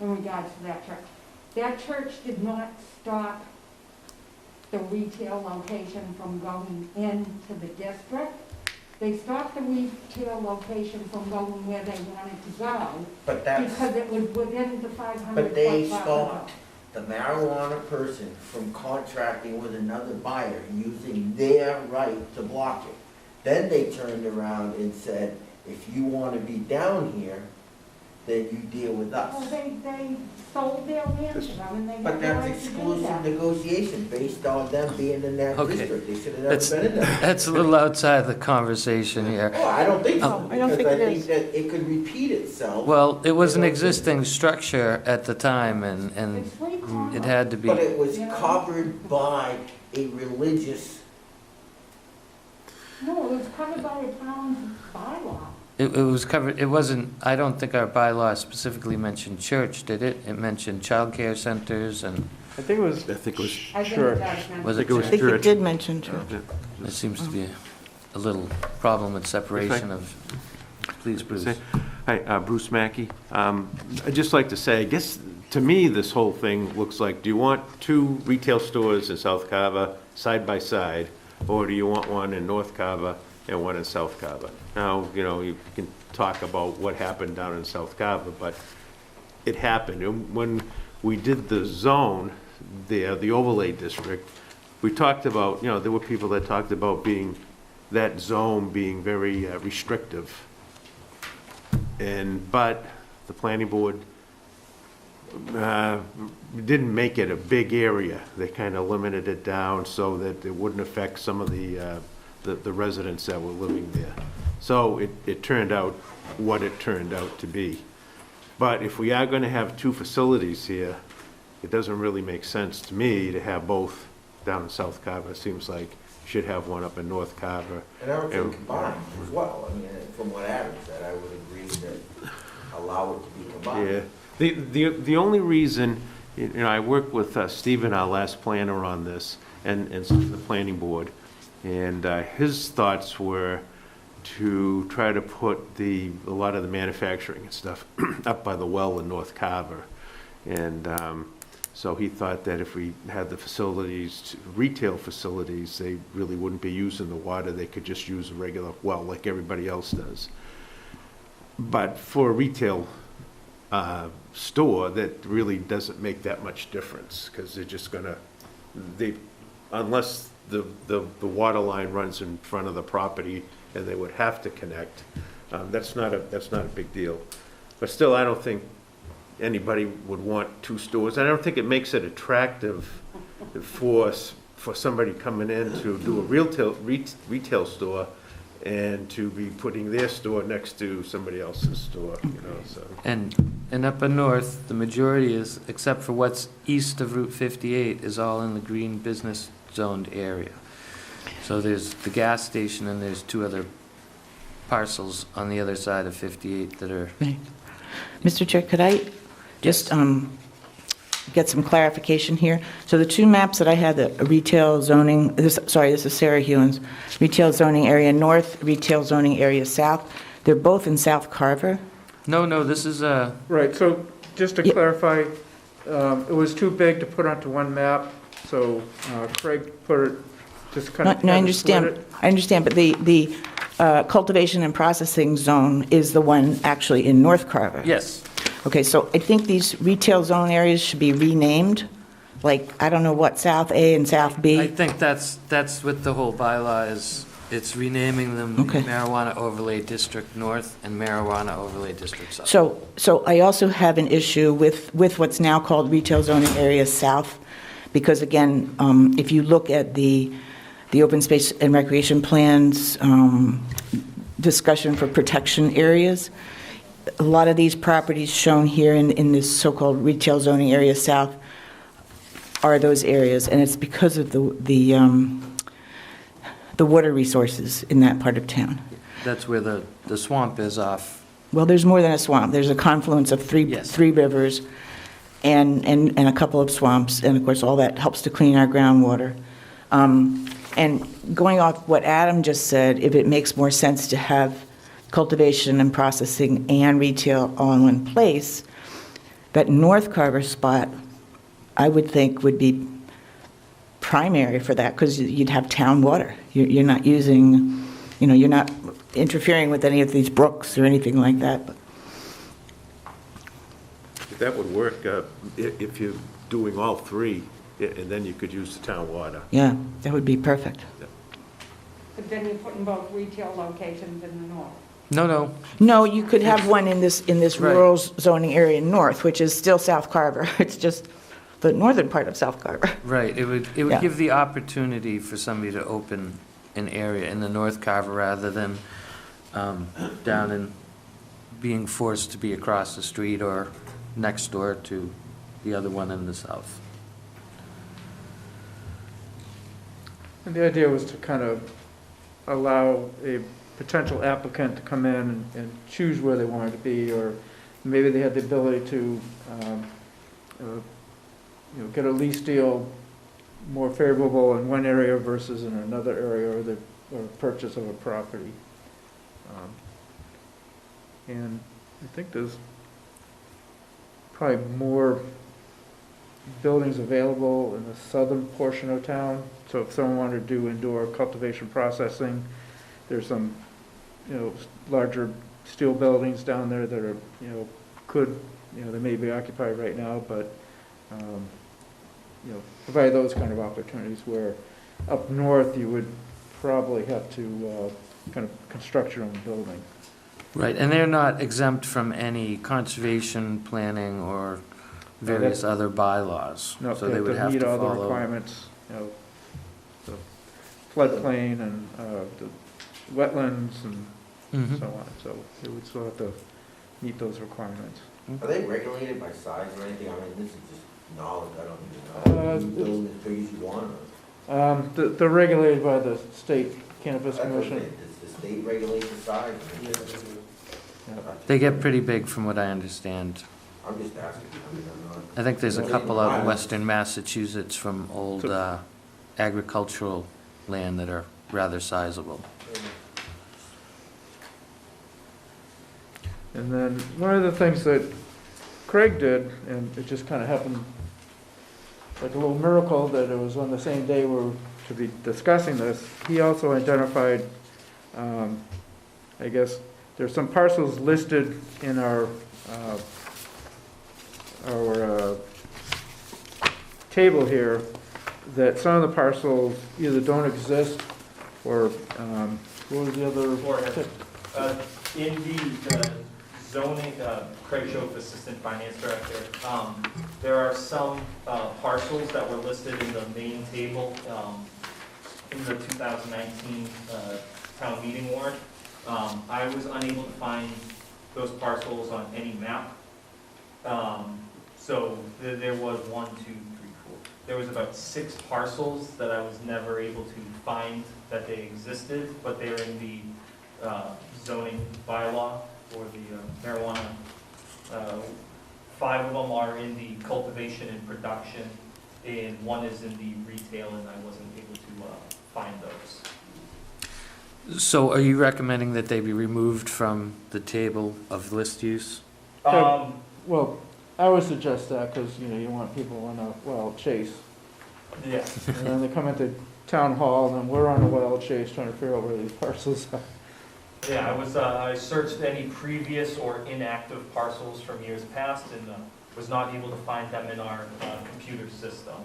in regards to that church did not stop the retail location from going into the district. They stopped the retail location from going where they wanted to go But that's, because it was within the 500 but they foot stopped the marijuana person from contracting with another buyer using their right to block it. Then they turned around and said, if you want to be down here, then you deal with Well, us. they sold their land to them and they But had the that's right to do exclusive that. negotiation based on them being in that Okay. district. They should have never That's- been in there. that's a little outside the conversation here. Oh, I don't think so, No, I don't because think I it think is. that it could repeat itself. Well, it was an existing structure at the time, and It's free it commerce. had to be, But it was Yeah. covered by a religious, No, it was covered by a town's bylaw. it was covered, it wasn't, I don't think our bylaw specifically mentioned church, did it? It mentioned childcare centers, and I think it was I think it was, I think Sure. it does mention was I it think it was I church? think it church. did mention church. yeah. There seems to be a little problem with separation of, please, Bruce. Hi, Bruce Mackey. I'd just like to say, I guess, to me, this whole thing looks like, do you want two retail stores in South Carver side by side, or do you want one in North Carver and one in South Carver? Now, you can talk about what happened down in South Carver, but it happened. And when we did the zone there, the overlay district, we talked about, there were people that talked about that zone being very restrictive. But the planning board didn't make it a big area. They kind of limited it down so that it wouldn't affect some of the residents that were living there. So it turned out what it turned out to be. But if we are going to have two facilities here, it doesn't really make sense to me to have both down in South Carver. It seems like you should have one up in North Carver. and I would say combined as well. I mean, from what Adam said, I would agree that allow it to be combined. Yeah, the only reason, I worked with Stephen, our last planner, on this, and the planning board, and his thoughts were to try to put a lot of the manufacturing and stuff up by the well in North Carver. And so he thought that if we had the facilities, retail facilities, they really wouldn't be using the water, they could just use a regular well like everybody else does. But for a retail store, that really doesn't make that much difference, because they're just gonna, unless the water line runs in front of the property and they would have to connect, that's not a big deal. But still, I don't think anybody would want two stores. I don't think it makes it attractive for somebody coming in to do a retail store and to be putting their store next to somebody else's store, so. And up north, the majority is, except for what's east of Route 58, is all in the green business zoned area. So there's the gas station and there's two other parcels on the other side of 58 that are. Right. Mr. Chair, could I just get some clarification here? So the two maps that I had, the retail zoning, this is Sarah Hewens, retail zoning area north, retail zoning area south, they're both in South Carver? No, this is a. Right, so just to Yeah. clarify, it was too big to put onto one map, so Craig put it, just kind of. No, I understand, but the cultivation and processing zone is the one actually in North Carver? Yes. Okay, so I think these retail zone areas should be renamed, like, I don't know what, South A and South B? I think that's what the whole bylaw is. It's renaming them Okay. Marijuana Overlay District North and Marijuana Overlay District South. So I also have an issue with what's now called retail zoning area south, because again, if you look at the open space and recreation plans discussion for protection areas, a lot of these properties shown here in this so-called retail zoning area south are those areas, and it's because of the water resources in that part of town. That's where the swamp is off. Well, there's more than a swamp. There's a confluence of three rivers and a couple of swamps, and of course, all that helps to clean our groundwater. And going off what Adam just said, if it makes more sense to have cultivation and processing and retail all in one place, that North Carver spot, I would think, would be primary for that, because you'd have town water. You're not using, you're not interfering with any of these brooks or anything like that. That would work if you're doing all three, and then you could use the town water. Yeah, that would be perfect. But then you're putting both retail locations in the north. No. No, you could have one in this Right. rural zoning area north, which is still South Carver. It's just the northern part of South Carver. Right, it would Yeah. give the opportunity for somebody to open an area in the North Carver rather than down and being forced to be across the street or next door to the other one in the south. And the idea was to kind of allow a potential applicant to come in and choose where they wanted to be, or maybe they had the ability to, get a lease deal more favorable in one area versus in another area, or purchase of a property. And I think there's probably more buildings available in the southern portion of town. So if someone wanted to do indoor cultivation processing, there's some, larger steel buildings down there that are, they may be occupied right now, but, provide those kind of opportunities, where up north you would probably have to kind of construct your own building. Right, and they're not exempt from any conservation planning or various other bylaws. No, So they would have to meet all the follow. requirements, the floodplain and the wetlands and Mhm. so on. So they would still have to meet those requirements. Are they regulated by size or anything? I mean, this is just knowledge, I don't even know. You can build as big as you want. They're regulated by the State Cannabis That's what Commission. Does the state regulate the size? Yeah. They get pretty big from what I understand. I'm just asking. I mean, I'm not. I think there's a Yeah. couple out in western Massachusetts from old agricultural land that are rather sizable. And then one of the things that Craig did, and it just kind of happened like a little miracle that it was on the same day we were to be discussing this, he also identified, I guess, there's some parcels listed in our table here, that some of the parcels either don't exist or, what was the other? In the zoning, Craig Schoaf, Assistant Finance Director. There are some parcels that were listed in the main table in the 2019 town meeting warrant. I was unable to find those parcels on any map. So there was 1, 2, 3, 4. There was about 6 parcels that I was never able to find that they existed, but they're in the zoning bylaw for the marijuana. 5 of them are in the cultivation and production, and 1 is in the retail, and I wasn't able to find those. So are you recommending that they be removed from the table of list use? Well, I would suggest that, because, you know, you want people on a wild chase. Yeah. And then they come into town hall, and then we're on a wild chase trying to figure out where these parcels are. Yeah, I searched any previous or inactive parcels from years past and was not able to find them in our computer system.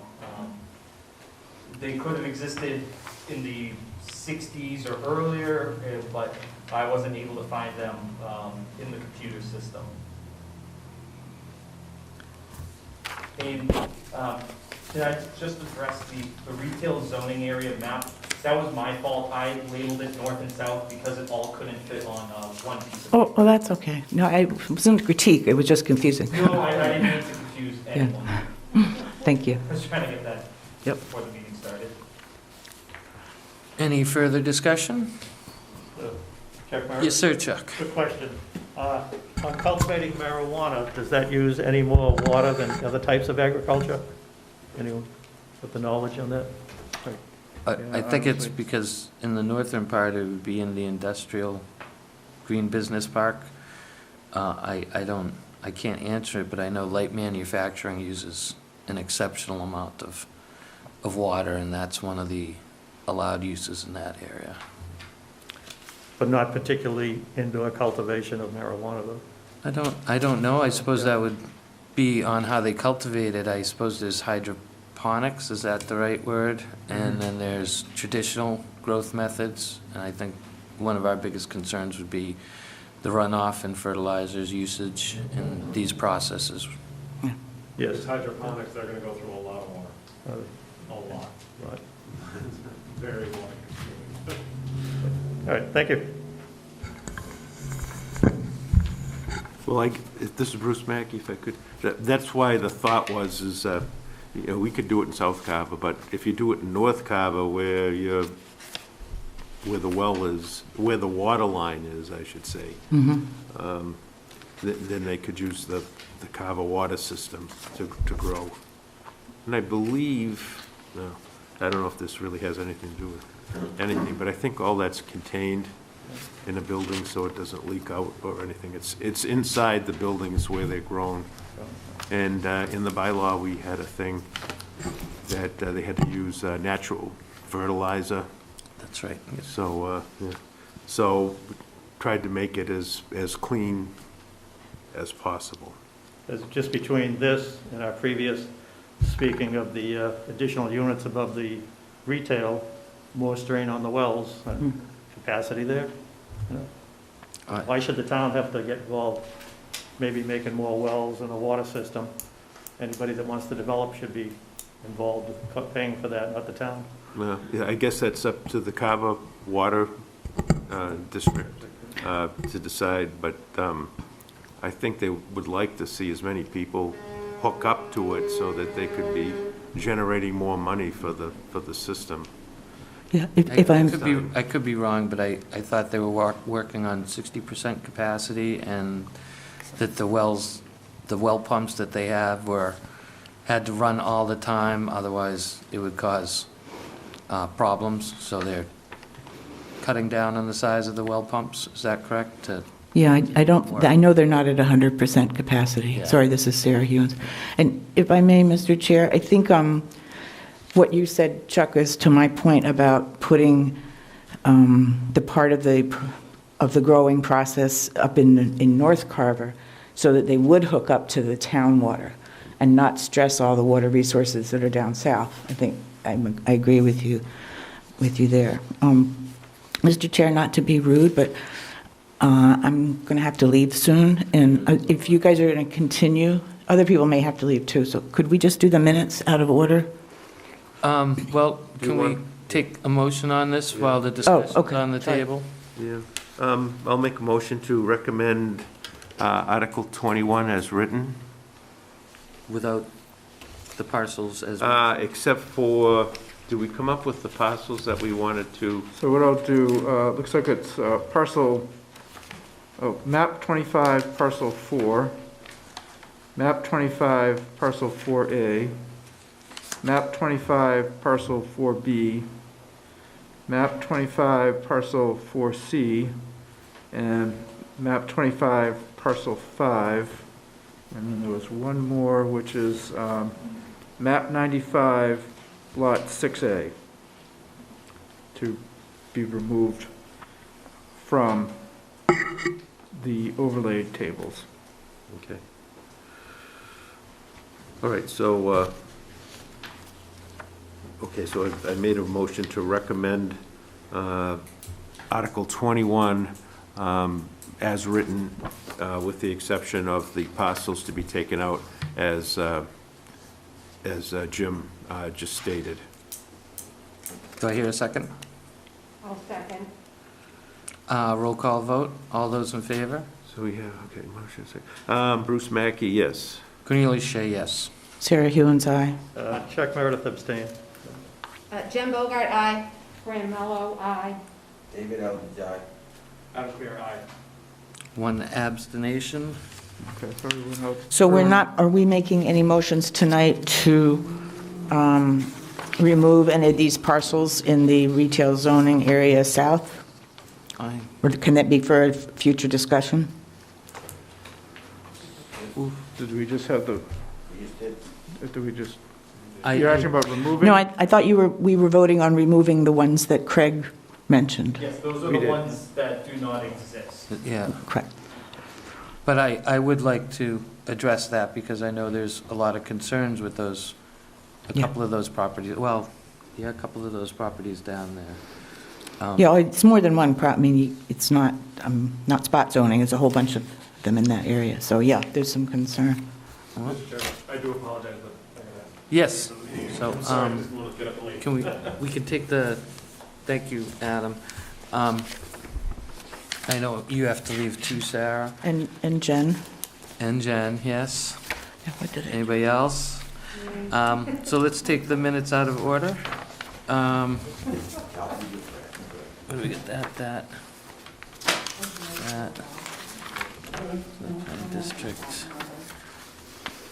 They could have existed in the 60s or earlier, but I wasn't able to find them in the computer system. And can I just address the retail zoning area map? That was my fault. I labeled it north and south because it all couldn't fit on one piece of paper. Oh, well, that's okay. No, it wasn't a critique, it was just confusing. No, I didn't mean to confuse anyone. Thank you. I was trying to get that Yep. before the meeting started. Any further discussion? Chuck Murray? Yes, sir, Chuck. Good question. On cultivating marijuana, does that use any more water than other types of agriculture? Anyone with the knowledge on that? I think it's honestly. because in the northern part, it would be in the industrial green business park. I can't answer it, but I know light manufacturing uses an exceptional amount of water, and that's one of the allowed uses in that area. But not particularly indoor cultivation of marijuana, though? I don't know. I suppose that would be on how they cultivate it. I suppose there's hydroponics, is that the right word? And then there's traditional growth methods, and I think one of our biggest concerns would be the runoff and fertilizers usage in these processes. Yes. With hydroponics, they're gonna go through a lot of water, a lot, Right. very water consuming. All right, thank you. Well, this is Bruce Mackey, if I could, that's why the thought was, you know, we could do it in South Carver, but if you do it in North Carver where the well is, where the water line is, I should say, then they could use the Carver water system to grow. And I believe, no, I don't know if this really has anything to do with anything, but I think all that's contained in a building so it doesn't leak out or anything. It's inside the buildings where they're grown. And in the bylaw, we had a thing that they had to use natural fertilizer. That's right. So, so we tried to make it as clean as possible. Just between this and our previous, speaking of the additional units above the retail, more strain on the wells, capacity there. You know. Why should the town have to get involved, maybe making more wells and a water system? Anybody that wants to develop should be involved with paying for that, not the town. Yeah, I guess that's up to the Carver Water District to decide, but I think they would like to see as many people hook up to it so that they could be generating more money for the system. Yeah, if I'm, I could be wrong, but I thought they were working on 60% capacity, and that the well pumps that they have had to run all the time, otherwise it would cause problems, so they're cutting down on the size of the well pumps, is that correct? yeah, I know they're not at 100% capacity. Yeah. Sorry, this is Sarah Hewens. And if I may, Mr. Chair, I think what you said, Chuck, is to my point about putting the part of the growing process up in North Carver so that they would hook up to the town water and not stress all the water resources that are down south. I think I agree with you there. Mr. Chair, not to be rude, but I'm going to have to leave soon, and if you guys are going to continue, other people may have to leave too, so could we just do the minutes out of order? Well, Do you can we want- take a motion on this while the discussion's okay. on the Sorry. table? Yeah. I'll make a motion to recommend Article 21 as written, Without the parcels as... except for, did we come up with the parcels that we wanted to? So what I'll do, looks like it's map 25, parcel 4, map 25, parcel 4A, map 25, parcel 4B, map 25, parcel 4C, and map 25, parcel 5. And then there was one more, which is map 95, lot 6A, to be removed from the overlaid tables. Okay. All right, so, okay, so I made a motion to recommend Article 21 as written, with the exception of the parcels to be taken out as Jim just stated. Do I hear a second? I'll second. Roll call vote. All those in favor? So we have, okay, motion second. Bruce Mackey, yes. Cornelius Shea, yes. Sarah Hewens, aye. Chuck Meredith abstain. Jen Bogart, aye. Fran Mello, aye. David Elkins, aye. Adam Clear, aye. One abstention. Okay, so everyone else. So are we making any motions tonight to remove any of these parcels in the retail zoning area south? Aye. Or can that be for a future discussion? Did we just have the, We just did. did we just, I- you're asking about removing? No, I thought we were voting on removing the ones that Craig mentioned. Yes, those are We the did. ones that do not exist. Yeah, Correct. but I would like to address that because I know there's a lot of concerns with those, a Yeah. couple of those properties. Well, yeah, a couple of those properties down there. Yeah, it's more than one, I mean, it's not spot zoning, it's a whole bunch of them in that area. So, yeah, there's some concern. Mr. Chairman, I do apologize, but I gotta... Yes, so, I'm sorry, I just wanted to get up late. can we can take the, thank you, Adam. I know you have to leave too, Sarah, And Jen? and Jen, yes. Yeah, what did I? Anybody else? So let's take the minutes out of order. What do we get, that. Floodplain district.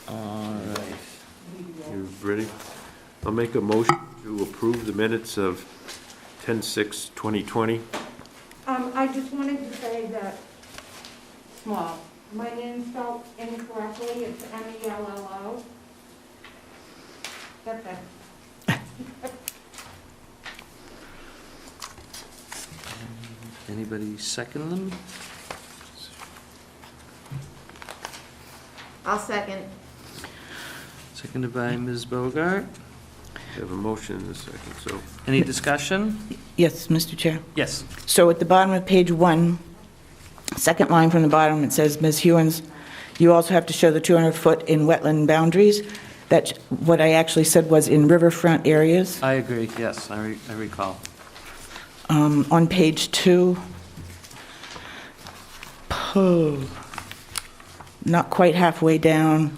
All right. You ready? I'll make a motion to approve the minutes of 10/6/2020. I just wanted to say that, small, my name's spelled incorrectly, it's Mello. That's it. Anybody second them? I'll second. Seconded by Ms. Bogart. We have a motion in a second, so. Any discussion? Yes, Mr. Chair. Yes. So at the bottom of page 1, second line from the bottom, it says, Ms. Hewens, you also have to show the 200-foot in wetland boundaries. That's what I actually said was in riverfront areas. I agree, yes, I recall. On page 2, not quite halfway down,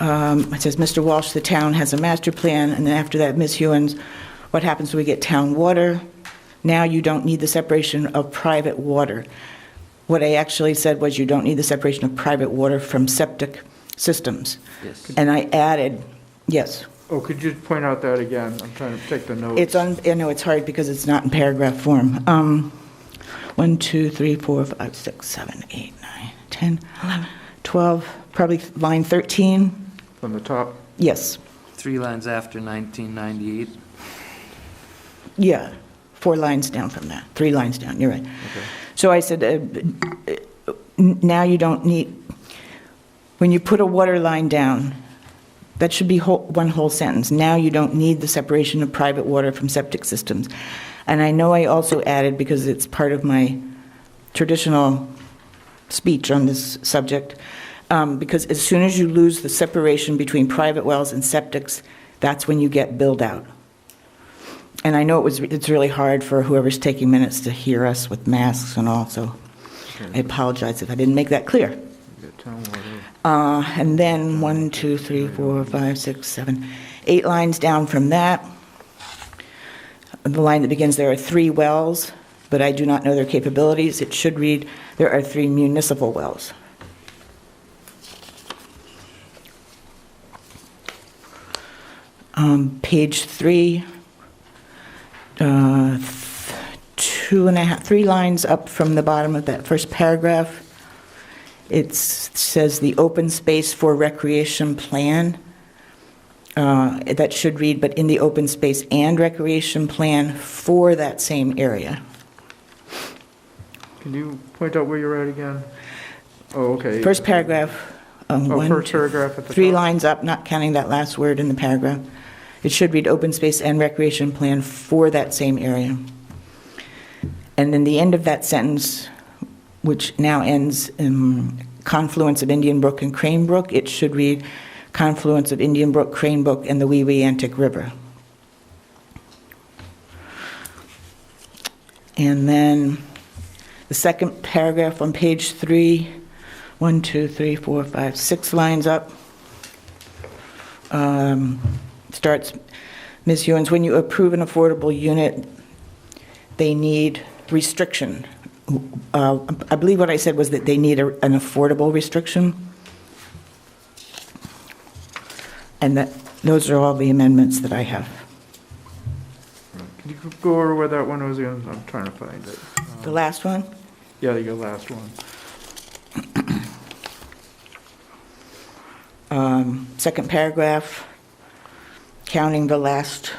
it says, Mr. Walsh, the town has a master plan, and then after that, Ms. Hewens, what happens when we get town water? Now you don't need the separation of private water. What I actually said was you don't need the separation of private water from septic systems. Yes. And I added, yes. Oh, could you point out that again? I'm trying to take the notes. It's on, I know it's hard because it's not in paragraph form. 1, 2, 3, 4, 5, 6, 7, 8, 9, 10, 11, 12, probably line 13. From the top? Yes, 3 lines after 1998. yeah, 4 lines down from that, 3 lines down, you're right. So I said, now you don't need, when you put a water line down, that should be one whole sentence. Now you don't need the separation of private water from septic systems. And I know I also added, because it's part of my traditional speech on this subject, because as soon as you lose the separation between private wells and septics, that's when you get billed out. And I know it's really hard for whoever's taking minutes to hear us with masks and all, so I apologize if I didn't make that clear. And then 1, 2, 3, 4, 5, 6, 7, 8 lines down from that. The line that begins, there are 3 wells, but I do not know their capabilities. It should read, there are 3 municipal wells. Page 3, 3 lines up from the bottom of that first paragraph. It says the open space for recreation plan. That should read, but in the open space and recreation plan for that same area. Can you point out where you're at again? Oh, okay. First paragraph. First paragraph at the 3 top. lines up, not counting that last word in the paragraph. It should read open space and recreation plan for that same area. And then the end of that sentence, which now ends in confluence of Indian Brook and Crane Brook, it should read confluence of Indian Brook, Crane Brook, and the Wee Wee Antic River. And then the second paragraph on page 3, 1, 2, 3, 4, 5, 6 lines up. Starts, Ms. Hewens, when you approve an affordable unit, they need restriction. I believe what I said was that they need an affordable restriction. And those are all the amendments that I have. Can you go over where that one was again? I'm trying to find it. The last one? Yeah, your last one. Second paragraph, counting the last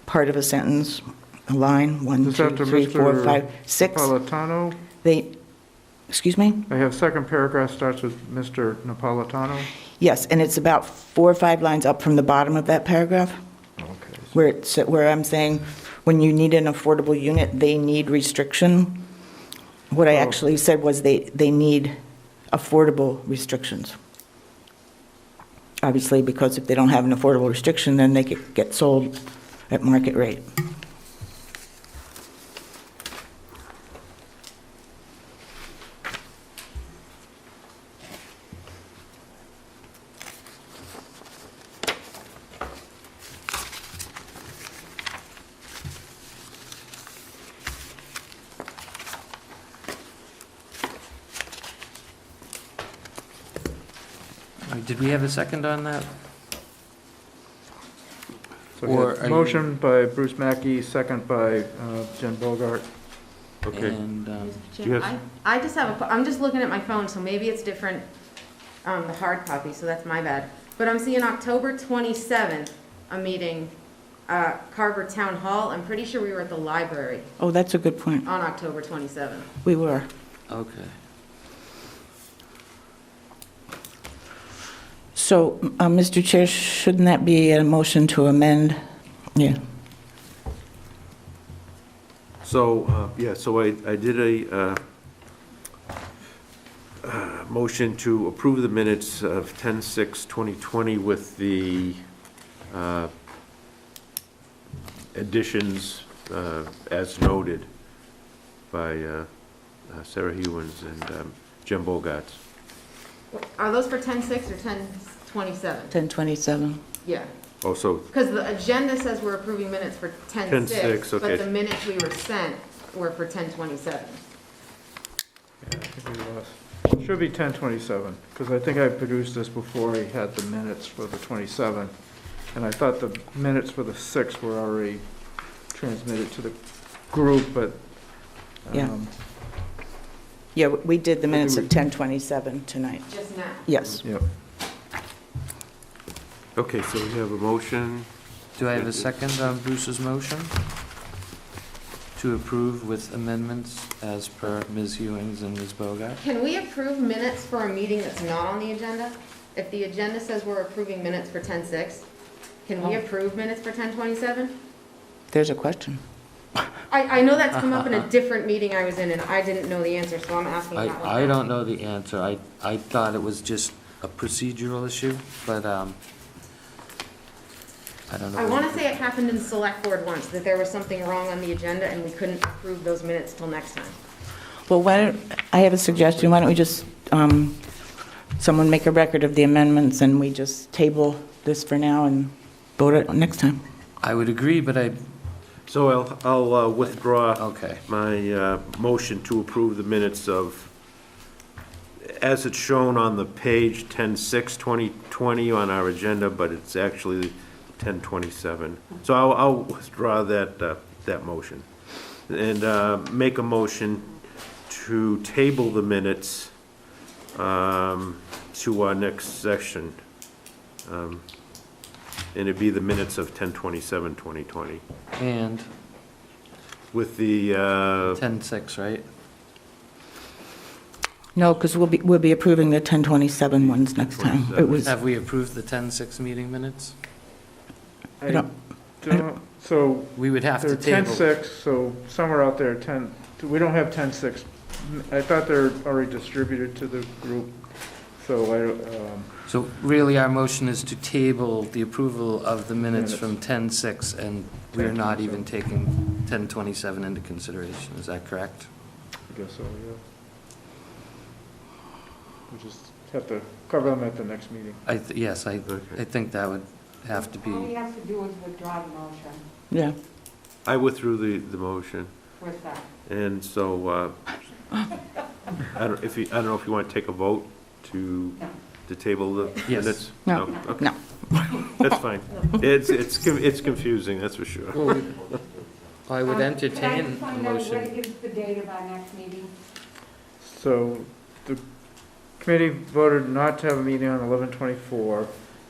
part of a sentence, a line, 1, Is 2, that to 3, 4, Mr. 5, 6. Napolitano? Excuse me? I have second paragraph starts with Mr. Napolitano. Yes, and it's about 4 or 5 lines up from the bottom of that paragraph, Okay. where I'm saying, when you need an affordable unit, they need restriction. What I actually said was they need affordable restrictions. Obviously, because if they don't have an affordable restriction, then they could get sold at market rate. Did we have a second on that? So we Or have are motion by Bruce Mackey, second by Jen Bogart. Okay. And, Yes. I just have I'm just looking at my phone, so maybe it's different on the hard copy, so that's my bad. But I'm seeing October 27th, a meeting, Carver Town Hall. I'm pretty sure we were at the library Oh, that's a good point. on October 27th. We were. okay. So, Mr. Chair, shouldn't that be a motion to amend? Yeah. So, so I did a motion to approve the minutes of 10/6/2020 with the additions as noted by Sarah Hewens and Jim Bogart. Are those for 10/6 or 10/27? 1027. Yeah, Oh, so, because the agenda says we're approving minutes for 10/6. 10/6, okay. But the minutes we were sent were for 10/27. Yeah, I think we lost. Should be 10/27, because I think I produced this before I had the minutes for the 27th. And I thought the minutes for the 6th were already transmitted to the group, but. Yeah. Yeah, we did the minutes of 1027 tonight. Just now. Yes. Yep. okay, so we have a motion. Do I have a second on Bruce's motion? To approve with amendments as per Ms. Hewings and Ms. Bogart? Can we approve minutes for a meeting that's not on the agenda? If the agenda says we're approving minutes for 10/6, can we approve minutes for 10/27? There's a question. I know that's come up in a different meeting I was in, and I didn't know the answer, so I'm asking that one. I don't know the answer. I thought it was just a procedural issue, but, I don't know. I want to say it happened in select board once, that there was something wrong on the agenda and we couldn't approve those minutes till next time. Well, I have a suggestion. Why don't we just, someone make a record of the amendments and we just table this for now and vote it next time? I would agree, but So I'll withdraw okay. my motion to approve the minutes of, as it's shown on the page 10/6/2020 on our agenda, but it's actually 10/27. So I'll withdraw that motion and make a motion to table the minutes to our next session. And it'd be the minutes of 10/27/2020 And with the 10-6, right? No, because we'll be approving the 1027 ones next time. It was, Have we approved the 10-6 meeting minutes? I don't- don't, so We would have they're to table. 10-6, so somewhere out there, we don't have 10-6. I thought they're already distributed to the group, so So really, our motion is to table the approval of the minutes from 10-6, and we're not even taking 10-27 into consideration. Is that correct? I guess so, yeah. We just have to cover them at the next meeting. Yes, I think that would have to All he be, has to do is withdraw the motion yeah. I withdrew the motion, with that. and so I don't know if you want to take a vote to table the Yes. minutes. No. Okay. No. That's fine. It's confusing, that's for sure. I would Could I entertain just a find out what motion. is the date of our next meeting? So the committee voted not to have a meeting on 11/24,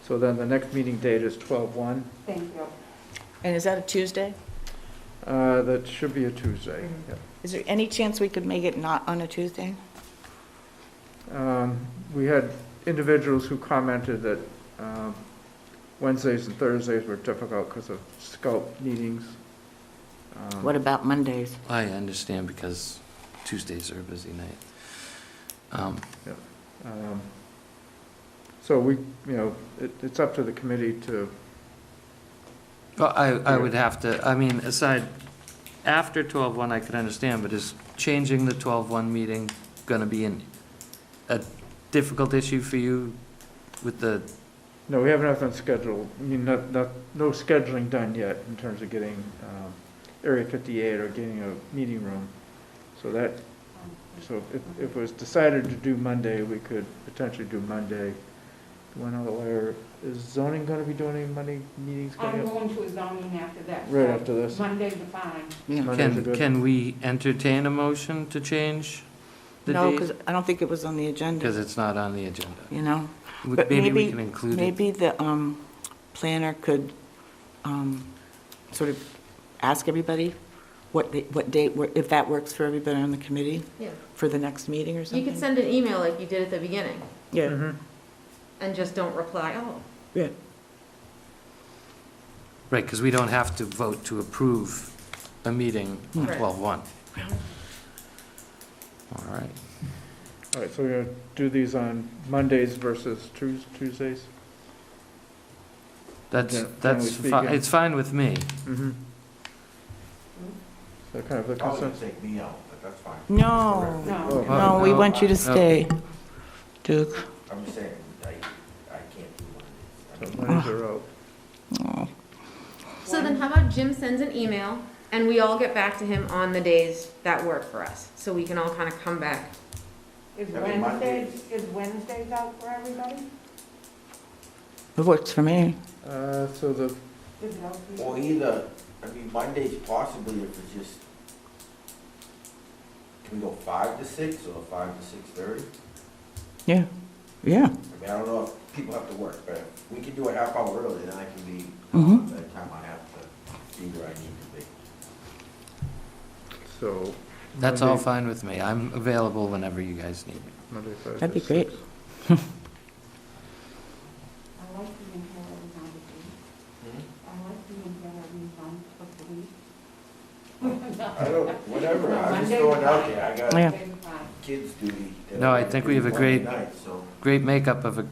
so then the next meeting date is 12/1. Thank you. And is that a Tuesday? That should be a Tuesday. Yep. Is there any chance we could make it not on a Tuesday? We had individuals who commented that Wednesdays and Thursdays were difficult because of scout meetings. What about Mondays? I understand because Tuesdays are a busy night. So we, it's up to the committee to, Well, I would have to, I mean, aside, after 12-1, I could understand, but is changing the 12-1 meeting going to be a difficult issue for you with the, no, we have nothing scheduled. I mean, no scheduling done yet in terms of getting Area 58 or getting a meeting room. So if it was decided to do Monday, we could potentially do Monday. One other layer, is zoning going to be doing any Monday meetings I'm coming up? going to a zoning after that. Right so after this? Monday's are fine. Yeah. Mondays are good. can we entertain a motion to change the No, date? because I don't think it was on the agenda, Because it's not on the agenda. you know? But Maybe we can include it. Maybe the planner could sort of ask everybody what date, if that works for everybody on the committee Yeah. for the next meeting or something. You could send an email like you did at the beginning, Yeah, Mhm. and just don't reply, oh. yeah. Right, because we don't have to vote to approve a meeting on Right. 12-1. All right. All right, so we're going to do these on Mondays versus Tuesdays? That's, Yeah, that's, generally fi- speaking. it's fine with me. Mm-hmm. So kind of the Probably gonna consensus. take me out, but that's fine. No, No. no, we No, want you to no. stay, Duke. I'm just saying, I can't do Mondays. So Mondays are out. Oh. So then how about Jim sends an email, and we all get back to him on the days that work for us, so we can all kind of come back. Is I mean, Monday- Wednesdays out for everybody? It works for me. So the, Is it out for you? Or either, Mondays possibly if it's just, can we go 5 to 6 or 5 to 6:30? Yeah, yeah. I don't know if people have to work, but if we can do a half hour early, then I can be, Mhm. by the time I have to be where I need to be. so. That's all Monday- fine with me. I'm available whenever you guys need me. Monday, 5 That'd to be great. 6. I like being here every night of the week. I like being here every month of the week. I don't, whatever, I'm just going out there, I got Yeah. kids duty. that No, I I think do we have a Monday great- night, so. Great makeup of a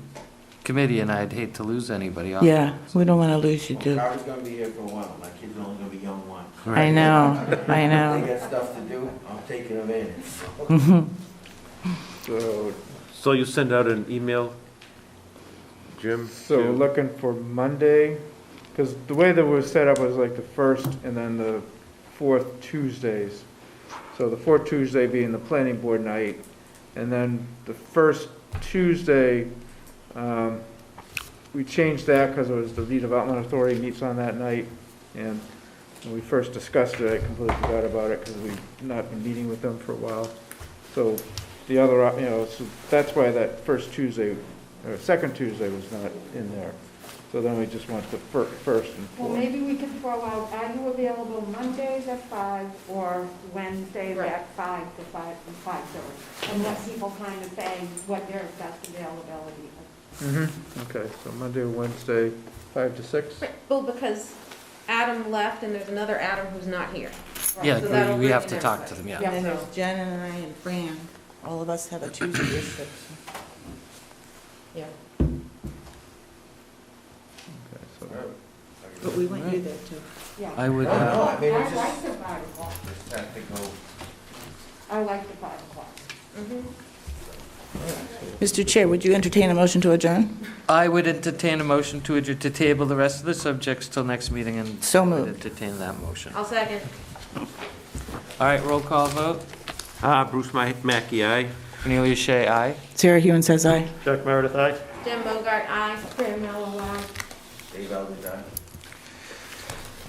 committee, and I'd hate to lose anybody off. Yeah, we don't want to lose you, Well, too. Carver's gonna be here for a while, my kids are only gonna be young ones. I know, I They know. got stuff to do, I'm taking advantage. So, So you send out an email, Jim? so we're to- looking for Monday, because the way that was set up was like the first and then the fourth Tuesdays. So the fourth Tuesday being the planning board night, and then the first Tuesday, we changed that because it was the redevelopment authority meets on that night. And when we first discussed it, I completely forgot about it because we've not been meeting with them for a while. So the other, so that's why that first Tuesday, or second Tuesday was not in there. So then we just went to first and Well, fourth. maybe we could throw out, are you available Mondays at 5 or Wednesdays Right. at 5 to 5:30? And let people kind of say what their best availability is. Okay, so Monday or Wednesday, 5 to 6? Right, well, because Adam left and there's another Adam who's not here. Yeah, So that'll we bring have in to talk to everybody. them, yeah. And then there's Jen and I and Fran. All of us have a Tuesday at 6. Yeah. Okay, so But we want you there, too. Yeah. I would, No, I mean, I it's like just, the 5 o'clock. just have to go. I like the 5 o'clock. Mhm. Mr. Chair, would you entertain a motion to adjourn? I would entertain a motion to to table the rest of the subjects till next meeting, and So would moved. entertain that motion. I'll second. All right, roll call vote. Bruce Mackey, aye. Cornelia Shea, aye. Sarah Hewen says aye. Chuck Meredith, aye? Jim Bogart, aye. Fran Mello, Dave Allen,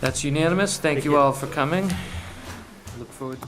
That's unanimous. Thank you all for coming. Look forward.